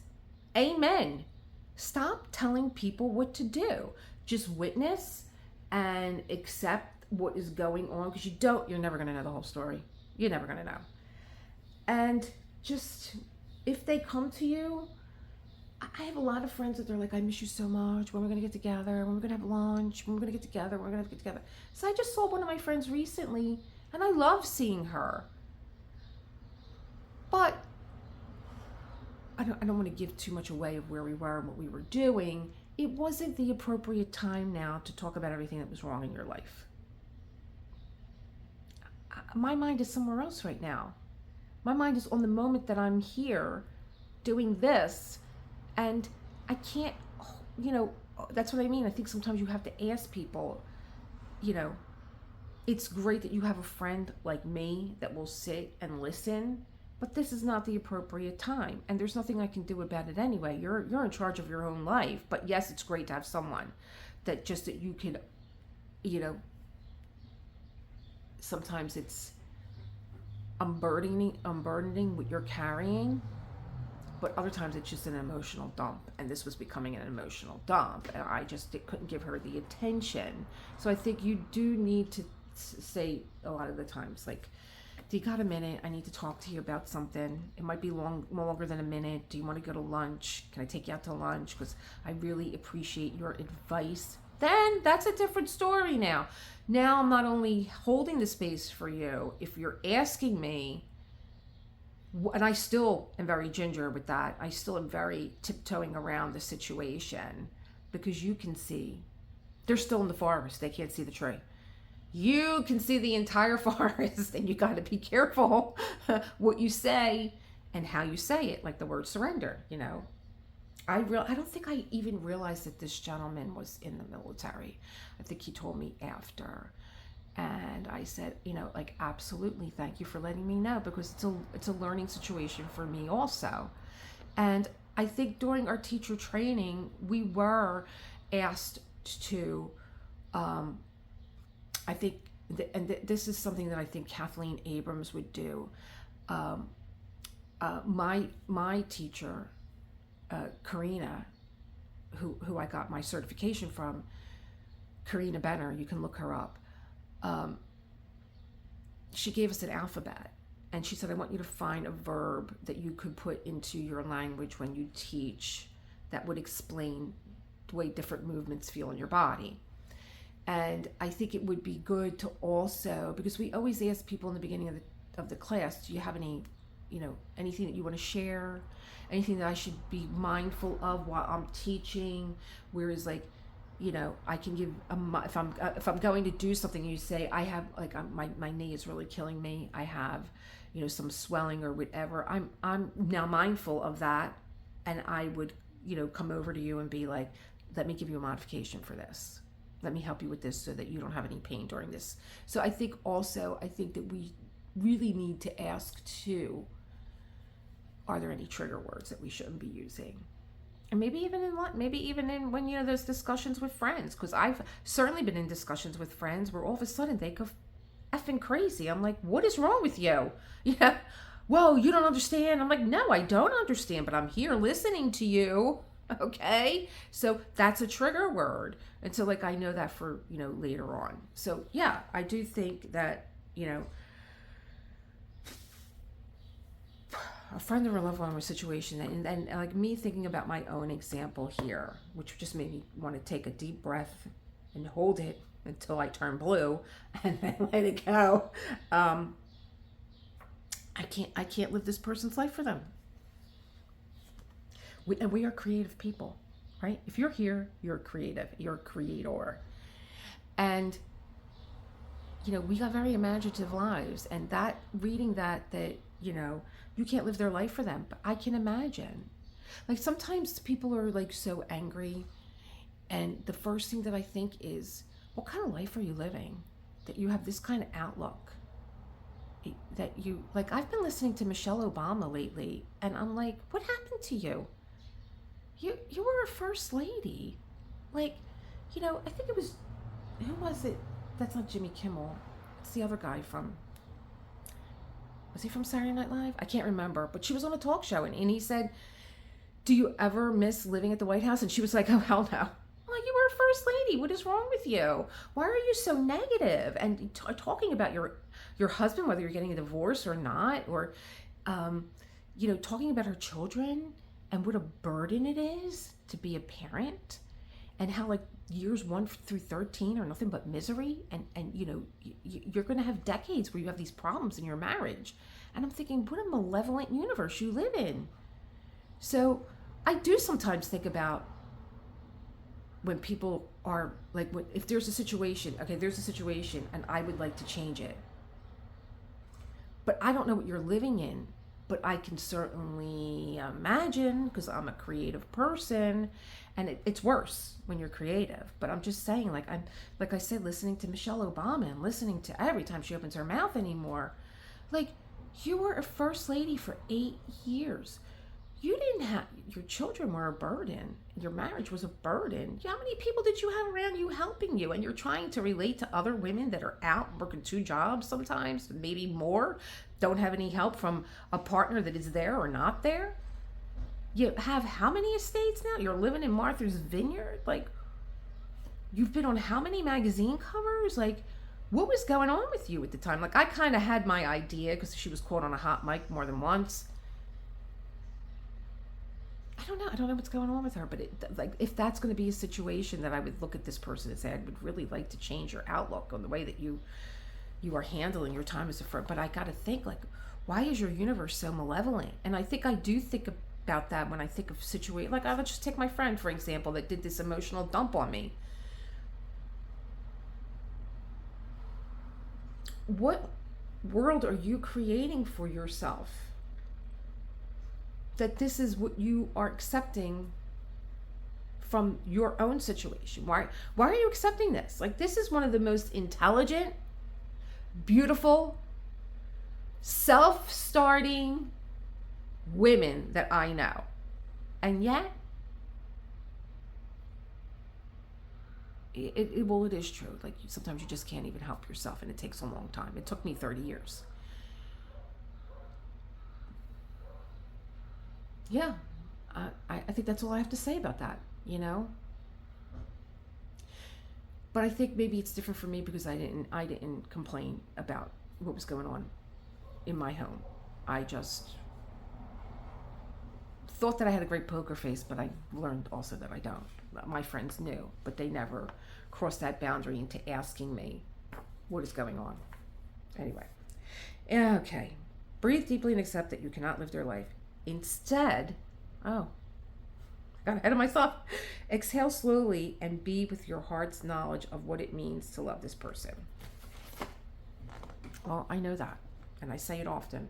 amen. Stop telling people what to do. Just witness and accept what is going on, because you're never going to know the whole story. You're never going to know. And just, if they come to you, I have a lot of friends that they're like, I miss you so much. When we're going to get together? When we're going to have lunch? When we're going to get together? When we're going to get together? So I just saw one of my friends recently, and I love seeing her. But I don't want to give too much away of where we were and what we were doing. It wasn't the appropriate time now to talk about everything that was wrong in your life. My mind is somewhere else right now. My mind is on the moment that I'm here doing this, and I can't, you know, that's what I mean. I think sometimes you have to ask people, you know, it's great that you have a friend like me that will sit and listen, but this is not the appropriate time, and there's nothing I can do about it anyway. You're in charge of your own life, but yes, it's great to have someone that you can, you know, sometimes it's unburdening what you're carrying, but other times it's just an emotional dump, and this was becoming an emotional dump, and I just couldn't give her the attention. So I think you do need to say a lot of the times, like, do you got a minute? I need to talk to you about something. It might be longer than a minute. Do you want to go to lunch? Can I take you out to lunch? Because I really appreciate your advice. Then that's a different story now. Now I'm not only holding the space for you, if you're asking me, and I still am very ginger with that. I still am very tiptoeing around the situation, because you can see they're still in the forest. They can't see the tree. You can see the entire forest, and you got to be careful what you say and how you say it, like the word surrender, you know. I don't think I even realized that this gentleman was in the military. I think he told me after. And I said, you know, like, absolutely, thank you for letting me know, because it's a learning situation for me also. And I think during our teacher training, we were asked to, I think, this is something that I think Kathleen Abrams would do. My teacher, Karina, who I got my certification from, Karina Benner, you can look her up. She gave us an alphabet, and she said, I want you to find a verb that you could put into your language when you teach that would explain the way different movements feel in your body. And I think it would be good to also, because we always ask people in the beginning of the class, do you have any, you know, anything that you want to share, anything that I should be mindful of while I'm teaching? Whereas, like, you know, I can give if I'm going to do something, you say, I have, like, my knee is really killing me, I have, you know, some swelling or whatever. I'm now mindful of that, and I would, you know, come over to you and be like, let me give you a modification for this. Let me help you with this so that you don't have any pain during this. So I think that we really need to ask too, are there any trigger words that we shouldn't be using? And maybe even in when, you know, there's discussions with friends, because I've certainly been in discussions with friends where all of a sudden they go effing crazy. I'm like, what is wrong with you? Yeah, whoa, you don't understand. I'm like, no, I don't understand, but I'm here listening to you. Okay, so that's a trigger word, and so, like, I know that for, you know, later on. So yeah, I do think that, you know, a friend or a loved one or a situation, and like me thinking about my own example here, which just made me want to take a deep breath and hold it until I turn blue and then let it go. I can't live this person's life for them. And we are creative people, right? If you're here, you're creative, you're a creator. And, you know, we got very imaginative lives, and that reading that, you know, you can't live their life for them, but I can imagine. Like, sometimes people are, like, so angry, and the first thing that I think is, what kind of life are you living that you have this kind of outlook? That you, like, I've been listening to Michelle Obama lately, and I'm like, what happened to you? You were a first lady. Like, you know, I think it was, who was it? That's not Jimmy Kimmel. It's the other guy from, was he from Saturday Night Live? I can't remember, but she was on a talk show, and he said, do you ever miss living at the White House? And she was like, oh, hell no. I'm like, you were a first lady. What is wrong with you? Why are you so negative? And talking about your husband, whether you're getting a divorce or not, or, you know, talking about her children and what a burden it is to be a parent, and how, like, years 1 through 13 are nothing but misery, and you know, you're going to have decades where you have these problems in your marriage. And I'm thinking, what a malevolent universe you live in. So I do sometimes think about when people are like, if there's a situation, okay, there's a situation and I would like to change it, but I don't know what you're living in. But I can certainly imagine, because I'm a creative person, and it's worse when you're creative. But I'm just saying, like, like I said, listening to Michelle Obama and listening to every time she opens her mouth anymore, like, you were a first lady for 8 years. You didn't have, your children were a burden. Your marriage was a burden. How many people did you have around you helping you? And you're trying to relate to other women that are out working 2 jobs sometimes, maybe more, don't have any help from a partner that is there or not there. You have how many estates now? You're living in Martha's Vineyard. Like, you've been on how many magazine covers? Like, what was going on with you at the time? Like, I kind of had my idea because she was caught on a hot mic more than once. I don't know what's going on with her, but like, if that's going to be a situation that I would look at this person and say, I would really like to change your outlook on the way that you you are handling your time as a friend. But I got to think, like, why is your universe so malevolent? And I think I do think about that when I think of situation. Like, I would just take my friend, for example, that did this emotional dump on me. What world are you creating for yourself that this is what you are accepting from your own situation? Why are you accepting this? Like, this is one of the most intelligent, beautiful, self-starting women that I know. And yet, it is true. Like, sometimes you just can't even help yourself, and it takes a long time. It took me 30 years. Yeah, I think that's all I have to say about that, you know? But I think maybe it's different for me because I didn't complain about what was going on in my home. I just thought that I had a great poker face, but I learned also that I don't. My friends knew, but they never crossed that boundary into asking me what is going on. Anyway, okay. Breathe deeply and accept that you cannot live their life. Instead, got ahead of myself. Exhale slowly and be with your heart's knowledge of what it means to love this person. Well, I know that, and I say it often,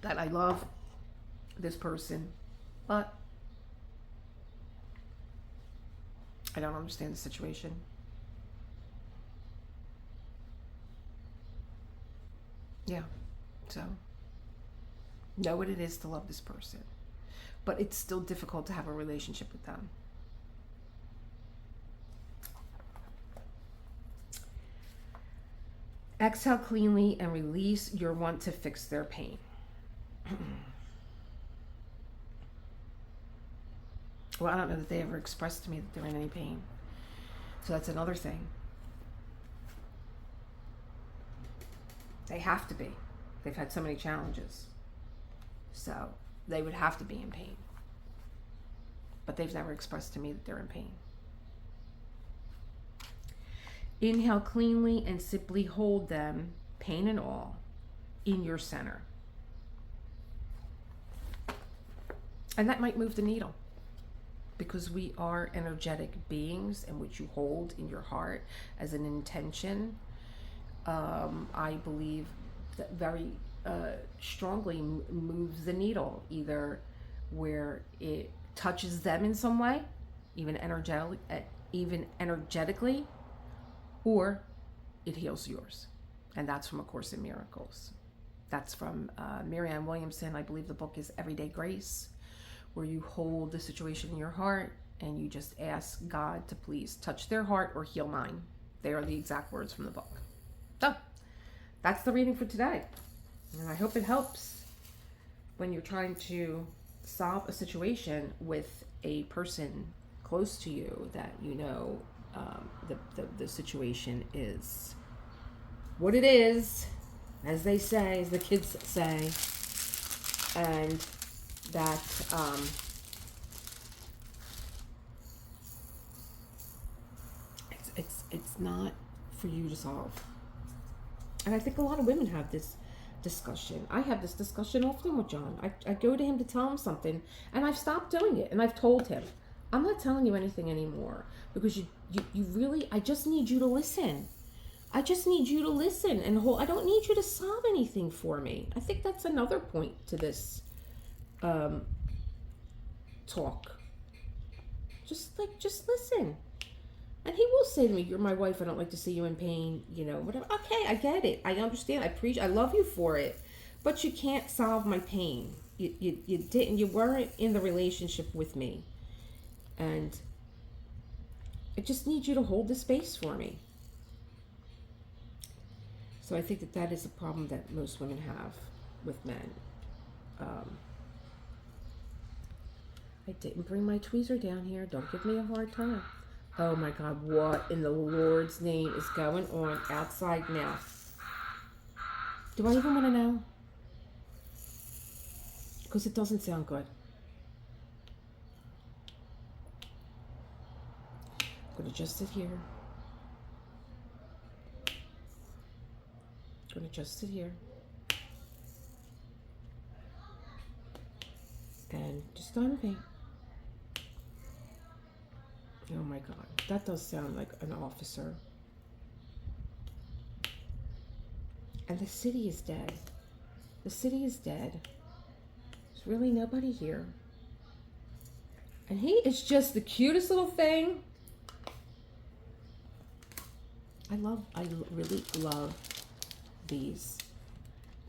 that I love this person, but I don't understand the situation. Yeah, so know what it is to love this person, but it's still difficult to have a relationship with them. Exhale cleanly and release your want to fix their pain. Well, I don't know that they ever expressed to me that they're in any pain. So that's another thing. They have to be. They've had so many challenges. So they would have to be in pain. But they've never expressed to me that they're in pain. Inhale cleanly and simply hold them, pain and all, in your center. And that might move the needle, because we are energetic beings, and what you hold in your heart as an intention, I believe that very strongly moves the needle, either where it touches them in some way, even energetically, or it heals yours. And that's from A Course in Miracles. That's from Marianne Williamson. I believe the book is Everyday Grace, where you hold the situation in your heart and you just ask God to please touch their heart or heal mine. They are the exact words from the book. So that's the reading for today. And I hope it helps when you're trying to solve a situation with a person close to you that you know the situation is what it is, as they say, as the kids say, and that it's not for you to solve. And I think a lot of women have this discussion. I have this discussion often with John. I go to him to tell him something, and I've stopped doing it, and I've told him, I'm not telling you anything anymore, because you really, I just need you to listen. I just need you to listen and hold. I don't need you to solve anything for me. I think that's another point to this talk. Just listen. And he will say to me, you're my wife, I don't like to see you in pain, whatever. Okay, I get it. I understand. I love you for it. But you can't solve my pain. You didn't. You weren't in the relationship with me. And I just need you to hold the space for me. So I think that is a problem that most women have with men. I didn't bring my tweezer down here. Don't give me a hard time. Oh my God, what in the Lord's name is going on outside now? Do I even want to know? Because it doesn't sound good. I'm going to just sit here gonna just sit here and just diamond paint. Oh my God, that does sound like an officer. And the city is dead. The city is dead. There's really nobody here. And he is just the cutest little thing. I really love these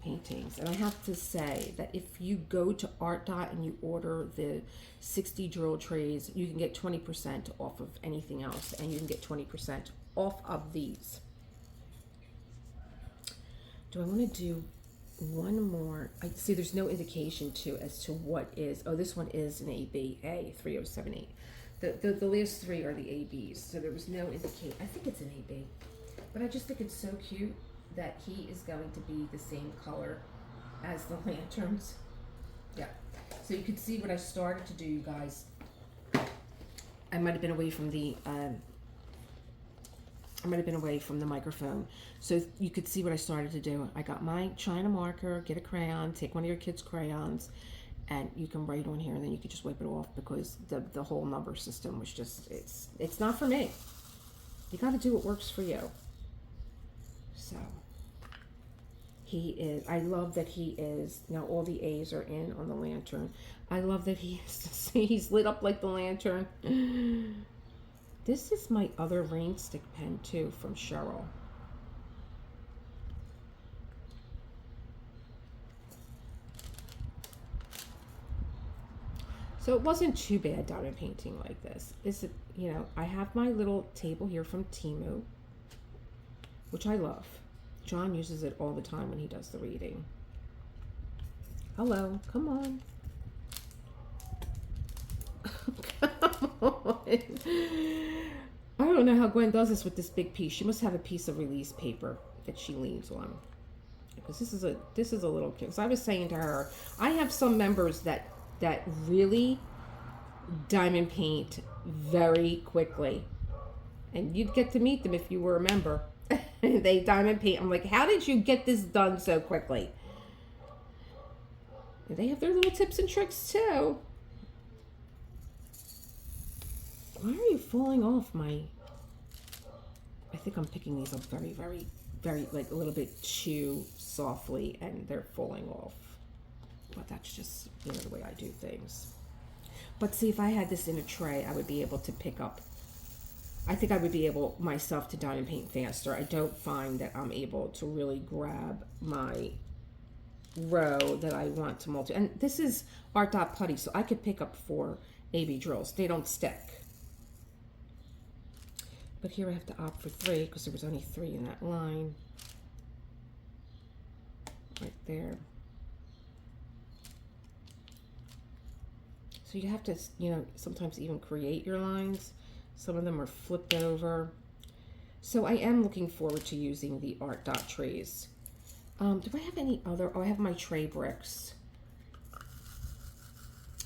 paintings. And I have to say that if you go to ArtDot and you order the 60 drill trays, you can get 20% off of anything else, and you can get 20% off of these. Do I want to do one more? I see there's no indication as to what is. Oh, this one is an AB, A3078. The last three are the ABs, so there was no indication. I think it's an AB, but I just think it's so cute that he is going to be the same color as the lanterns. Yeah, so you can see what I started to do, you guys. I might have been away from the microphone, so you could see what I started to do. I got my China marker, get a crayon, take one of your kids' crayons, and you can write on here, and then you could just wipe it off, because the whole number system was just, it's not for me. You got to do what works for you. So he is, I love that he is, now all the A's are in on the lantern. I love that he's lit up like the lantern. This is my other rain stick pen too, from Cheryl. So it wasn't too bad diamond painting like this. You know, I have my little table here from Temu, which I love. John uses it all the time when he does the reading. Hello, come on. Come on. I don't know how Gwen does this with this big piece. She must have a piece of release paper that she leans on. Because this is a little kid. So I was saying to her, I have some members that really diamond paint very quickly. And you'd get to meet them if you were a member. They diamond paint. I'm like, how did you get this done so quickly? And they have their little tips and tricks too. Why are you falling off my... I think I'm picking these up very, very, very, like a little bit too softly, and they're falling off. But that's just, you know, the way I do things. But see, if I had this in a tray, I would be able to pick up... I think I would be able myself to diamond paint faster. I don't find that I'm able to really grab my row that I want to multi. And this is ArtDot putty, so I could pick up 4 AB drills. They don't stick. But here I have to opt for 3 because there was only 3 in that line. Right there. So you have to, you know, sometimes even create your lines. Some of them are flipped over. So I am looking forward to using the ArtDot trays. Do I have any other? Oh, I have my tray bricks.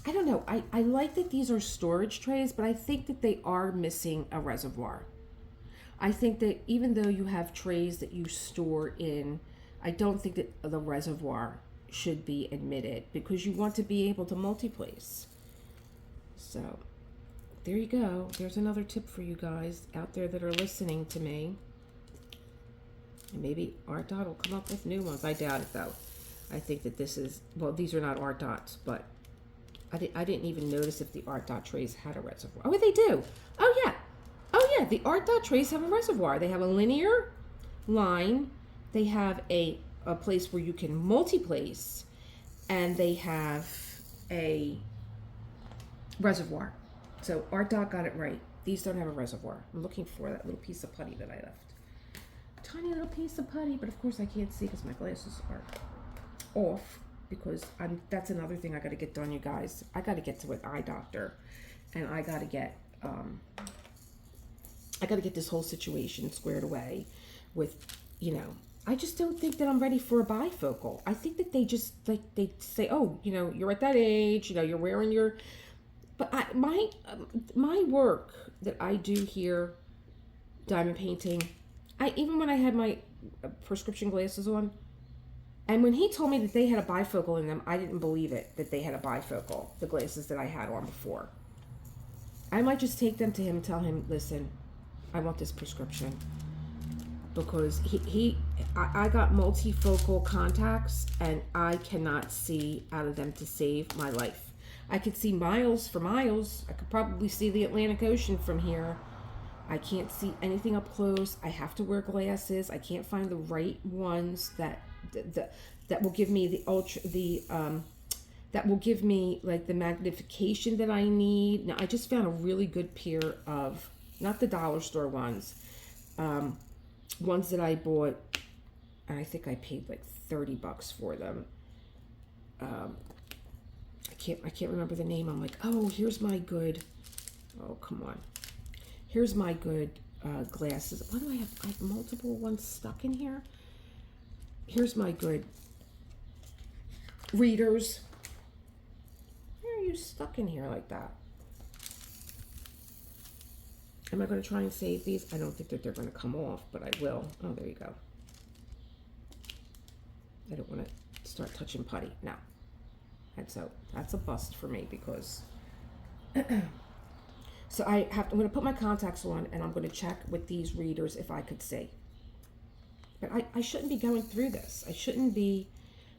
I don't know. I like that these are storage trays, but I think that they are missing a reservoir. I think that even though you have trays that you store in, I don't think that the reservoir should be admitted, because you want to be able to multi-place. So there you go. There's another tip for you guys out there that are listening to me. And maybe ArtDot will come up with new ones. I doubt it though. I think that this is, well, these are not ArtDots, but I didn't even notice if the ArtDot trays had a reservoir. Oh, they do. Oh yeah. Oh yeah, the ArtDot trays have a reservoir. They have a linear line. They have a place where you can multi-place, and they have a reservoir. So ArtDot got it right. These don't have a reservoir. I'm looking for that little piece of putty that I left. Tiny little piece of putty, but of course I can't see because my glasses are off, because that's another thing I got to get done, you guys. I got to get to with eye doctor, and I got to get this whole situation squared away with, you know, I just don't think that I'm ready for a bifocal. I think that they just, like, they say, oh, you know, you're at that age, you know, you're wearing your, but my work that I do here, diamond painting, even when I had my prescription glasses on. And when he told me that they had a bifocal in them, I didn't believe it, that they had a bifocal, the glasses that I had on before. I might just take them to him and tell him, listen, I want this prescription. Because I got multifocal contacts and I cannot see out of them to save my life. I could see miles for miles. I could probably see the Atlantic Ocean from here. I can't see anything up close. I have to wear glasses. I can't find the right ones that will give me that will give me like the magnification that I need. Now I just found a really good pair of, not the dollar store ones, ones that I bought, and I think I paid like $30 for them. I can't remember the name. I'm like, oh, here's my good. Oh, come on. Here's my good glasses. Why do I have multiple ones stuck in here? Here's my good readers. Why are you stuck in here like that? Am I going to try and save these? I don't think that they're going to come off, but I will. Oh, there you go. I don't want to start touching putty. No. And so that's a bust for me because... So I'm going to put my contacts on and I'm going to check with these readers if I could see. But I shouldn't be going through this. I shouldn't be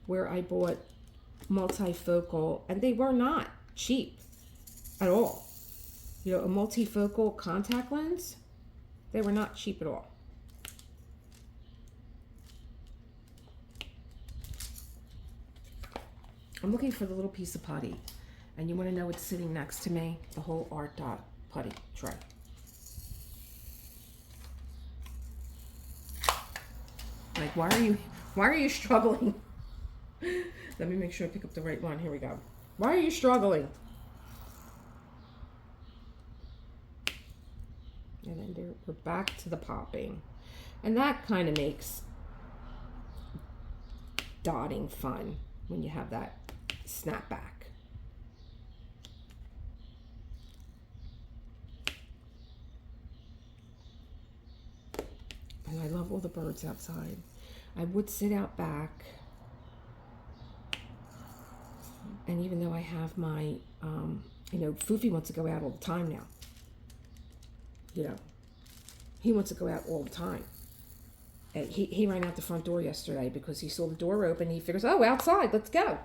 where I bought multifocal, and they were not cheap at all. You know, a multifocal contact lens, they were not cheap at all. I'm looking for the little piece of putty, and you want to know what's sitting next to me? The whole ArtDot putty tray. Like, why are you struggling? Let me make sure I pick up the right one. Here we go. Why are you struggling? And then we're back to the popping. And that kind of makes dotting fun when you have that snap back. And I love all the birds outside. I would sit out back. And even though I have my, you know, Foofi wants to go out all the time now. You know, he wants to go out all the time. And he ran out the front door yesterday because he saw the door open. He figures, oh, outside, let's go.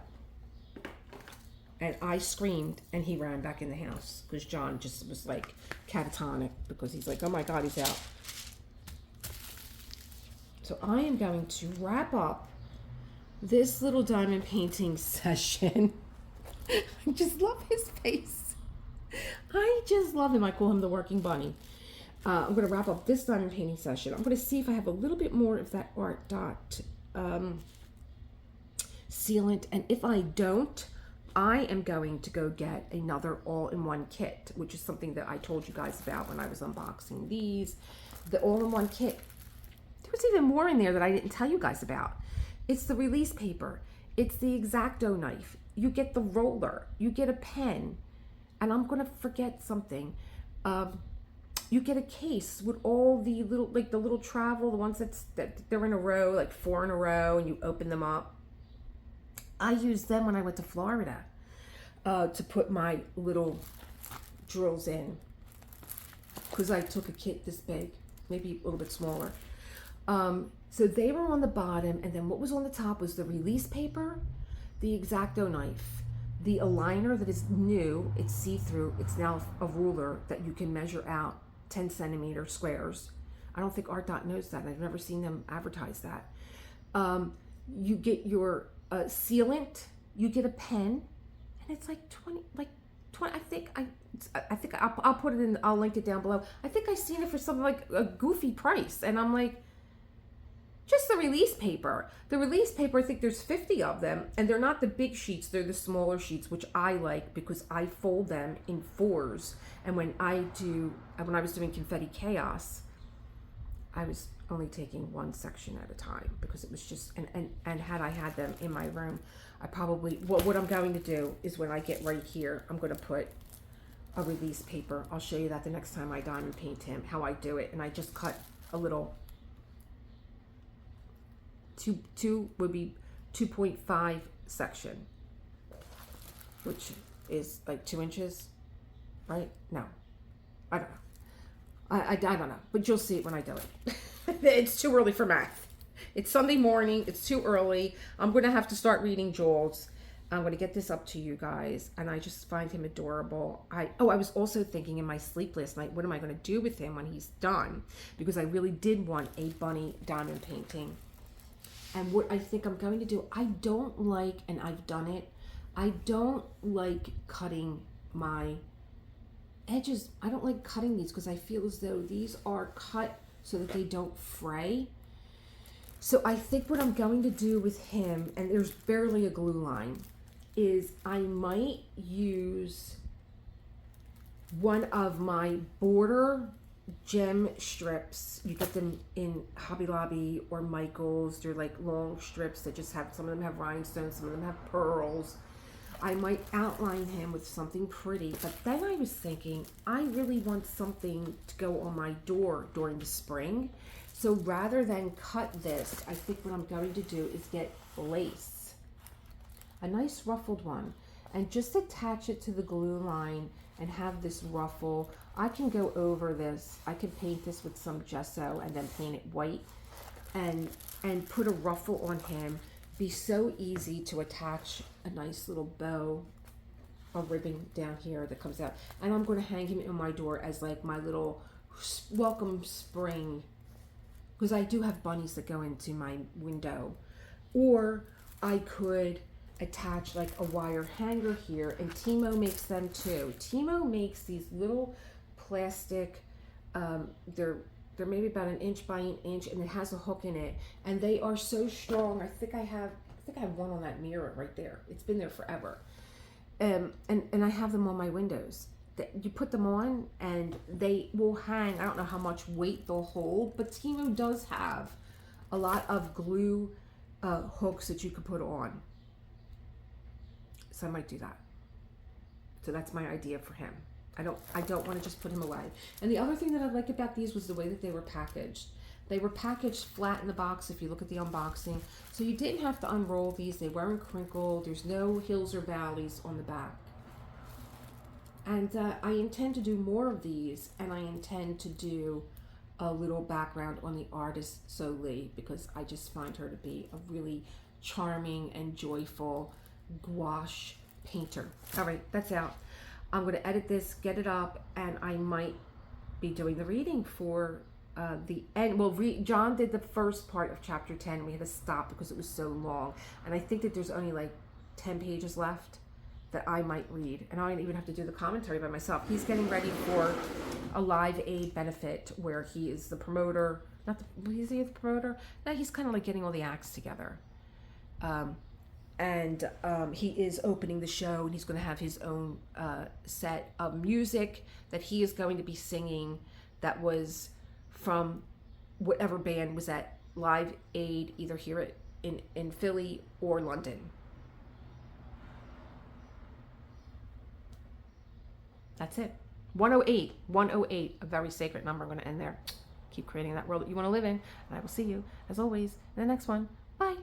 And I screamed and he ran back in the house because John just was like catatonic because he's like, oh my God, he's out. So I am going to wrap up this little diamond painting session. I just love his face. I just love him. I call him the working bunny. I'm going to wrap up this diamond painting session. I'm going to see if I have a little bit more of that ArtDot sealant. And if I don't, I am going to go get another all-in-one kit, which is something that I told you guys about when I was unboxing these. The all-in-one kit. There was even more in there that I didn't tell you guys about. It's the release paper. It's the X-Acto knife. You get the roller. You get a pen. And I'm going to forget something. You get a case with all the little, like the little travel, the ones that they're in a row, like 4 in a row, and you open them up. I used them when I went to Florida to put my little drills in because I took a kit this big, maybe a little bit smaller. So they were on the bottom, and then what was on the top was the release paper, the X-Acto knife, the aligner that is new, it's see-through, it's now a ruler that you can measure out 10 centimeter squares. I don't think ArtDot knows that. I've never seen them advertise that. You get your sealant, you get a pen, and it's like 20, I think I'll put it in, I'll link it down below. I think I've seen it for something like a goofy price, and I'm like, just the release paper. The release paper, I think there's 50 of them, and they're not the big sheets, they're the smaller sheets, which I like because I fold them in 4s. And when I was doing Confetti Chaos, I was only taking one section at a time because it was just, and had I had them in my room, I probably, what I'm going to do is when I get right here, I'm going to put a release paper. I'll show you that the next time I diamond paint him, how I do it. And I just cut a little two would be 2.5 section, which is like 2 inches, right? No, I don't know. I don't know, but you'll see it when I do it. It's too early for math. It's Sunday morning. It's too early. I'm going to have to start reading Jules. I'm going to get this up to you guys, and I just find him adorable. I was also thinking in my sleep last night, what am I going to do with him when he's done? Because I really did want a bunny diamond painting. And what I think I'm going to do, I don't like, and I've done it, I don't like cutting my edges. I don't like cutting these because I feel as though these are cut so that they don't fray. So I think what I'm going to do with him, and there's barely a glue line, is I might use one of my border gem strips. You get them in Hobby Lobby or Michael's. They're like long strips that just have, some of them have rhinestones, some of them have pearls. I might outline him with something pretty, but then I was thinking I really want something to go on my door during the spring. So rather than cut this, I think what I'm going to do is get lace, a nice ruffled one, and just attach it to the glue line and have this ruffle. I can go over this. I can paint this with some gesso and then paint it white and put a ruffle on him. Be so easy to attach a nice little bow, a ribbon down here that comes out. And I'm going to hang him in my door as like my little welcome spring, because I do have bunnies that go into my window. Or I could attach like a wire hanger here, and Timo makes them too. Timo makes these little plastic, they're maybe about 1 inch by 1 inch, and it has a hook in it, and they are so strong. I think I have one on that mirror right there. It's been there forever. And I have them on my windows. You put them on and they will hang. I don't know how much weight they'll hold, but Timo does have a lot of glue hooks that you could put on. So I might do that. So that's my idea for him. I don't want to just put him away. And the other thing that I liked about these was the way that they were packaged. They were packaged flat in the box if you look at the unboxing. So you didn't have to unroll these. They weren't crinkled. There's no hills or valleys on the back. And I intend to do more of these, and I intend to do a little background on the artist Soleil, because I just find her to be a really charming and joyful gouache painter. All right, that's out. I'm going to edit this, get it up, and I might be doing the reading for the end. Well, John did the first part of chapter 10. We had to stop because it was so long, and I think that there's only like 10 pages left that I might read, and I don't even have to do the commentary by myself. He's getting ready for a Live Aid benefit where he is the promoter. Is he the promoter? No, he's kind of like getting all the acts together. He is opening the show, and he's going to have his own set of music that he is going to be singing that was from whatever band was at Live Aid, either here in Philly or London. That's it. 108, a very sacred number. I'm going to end there. Keep creating that world that you want to live in, and I will see you, as always, in the next one. Bye.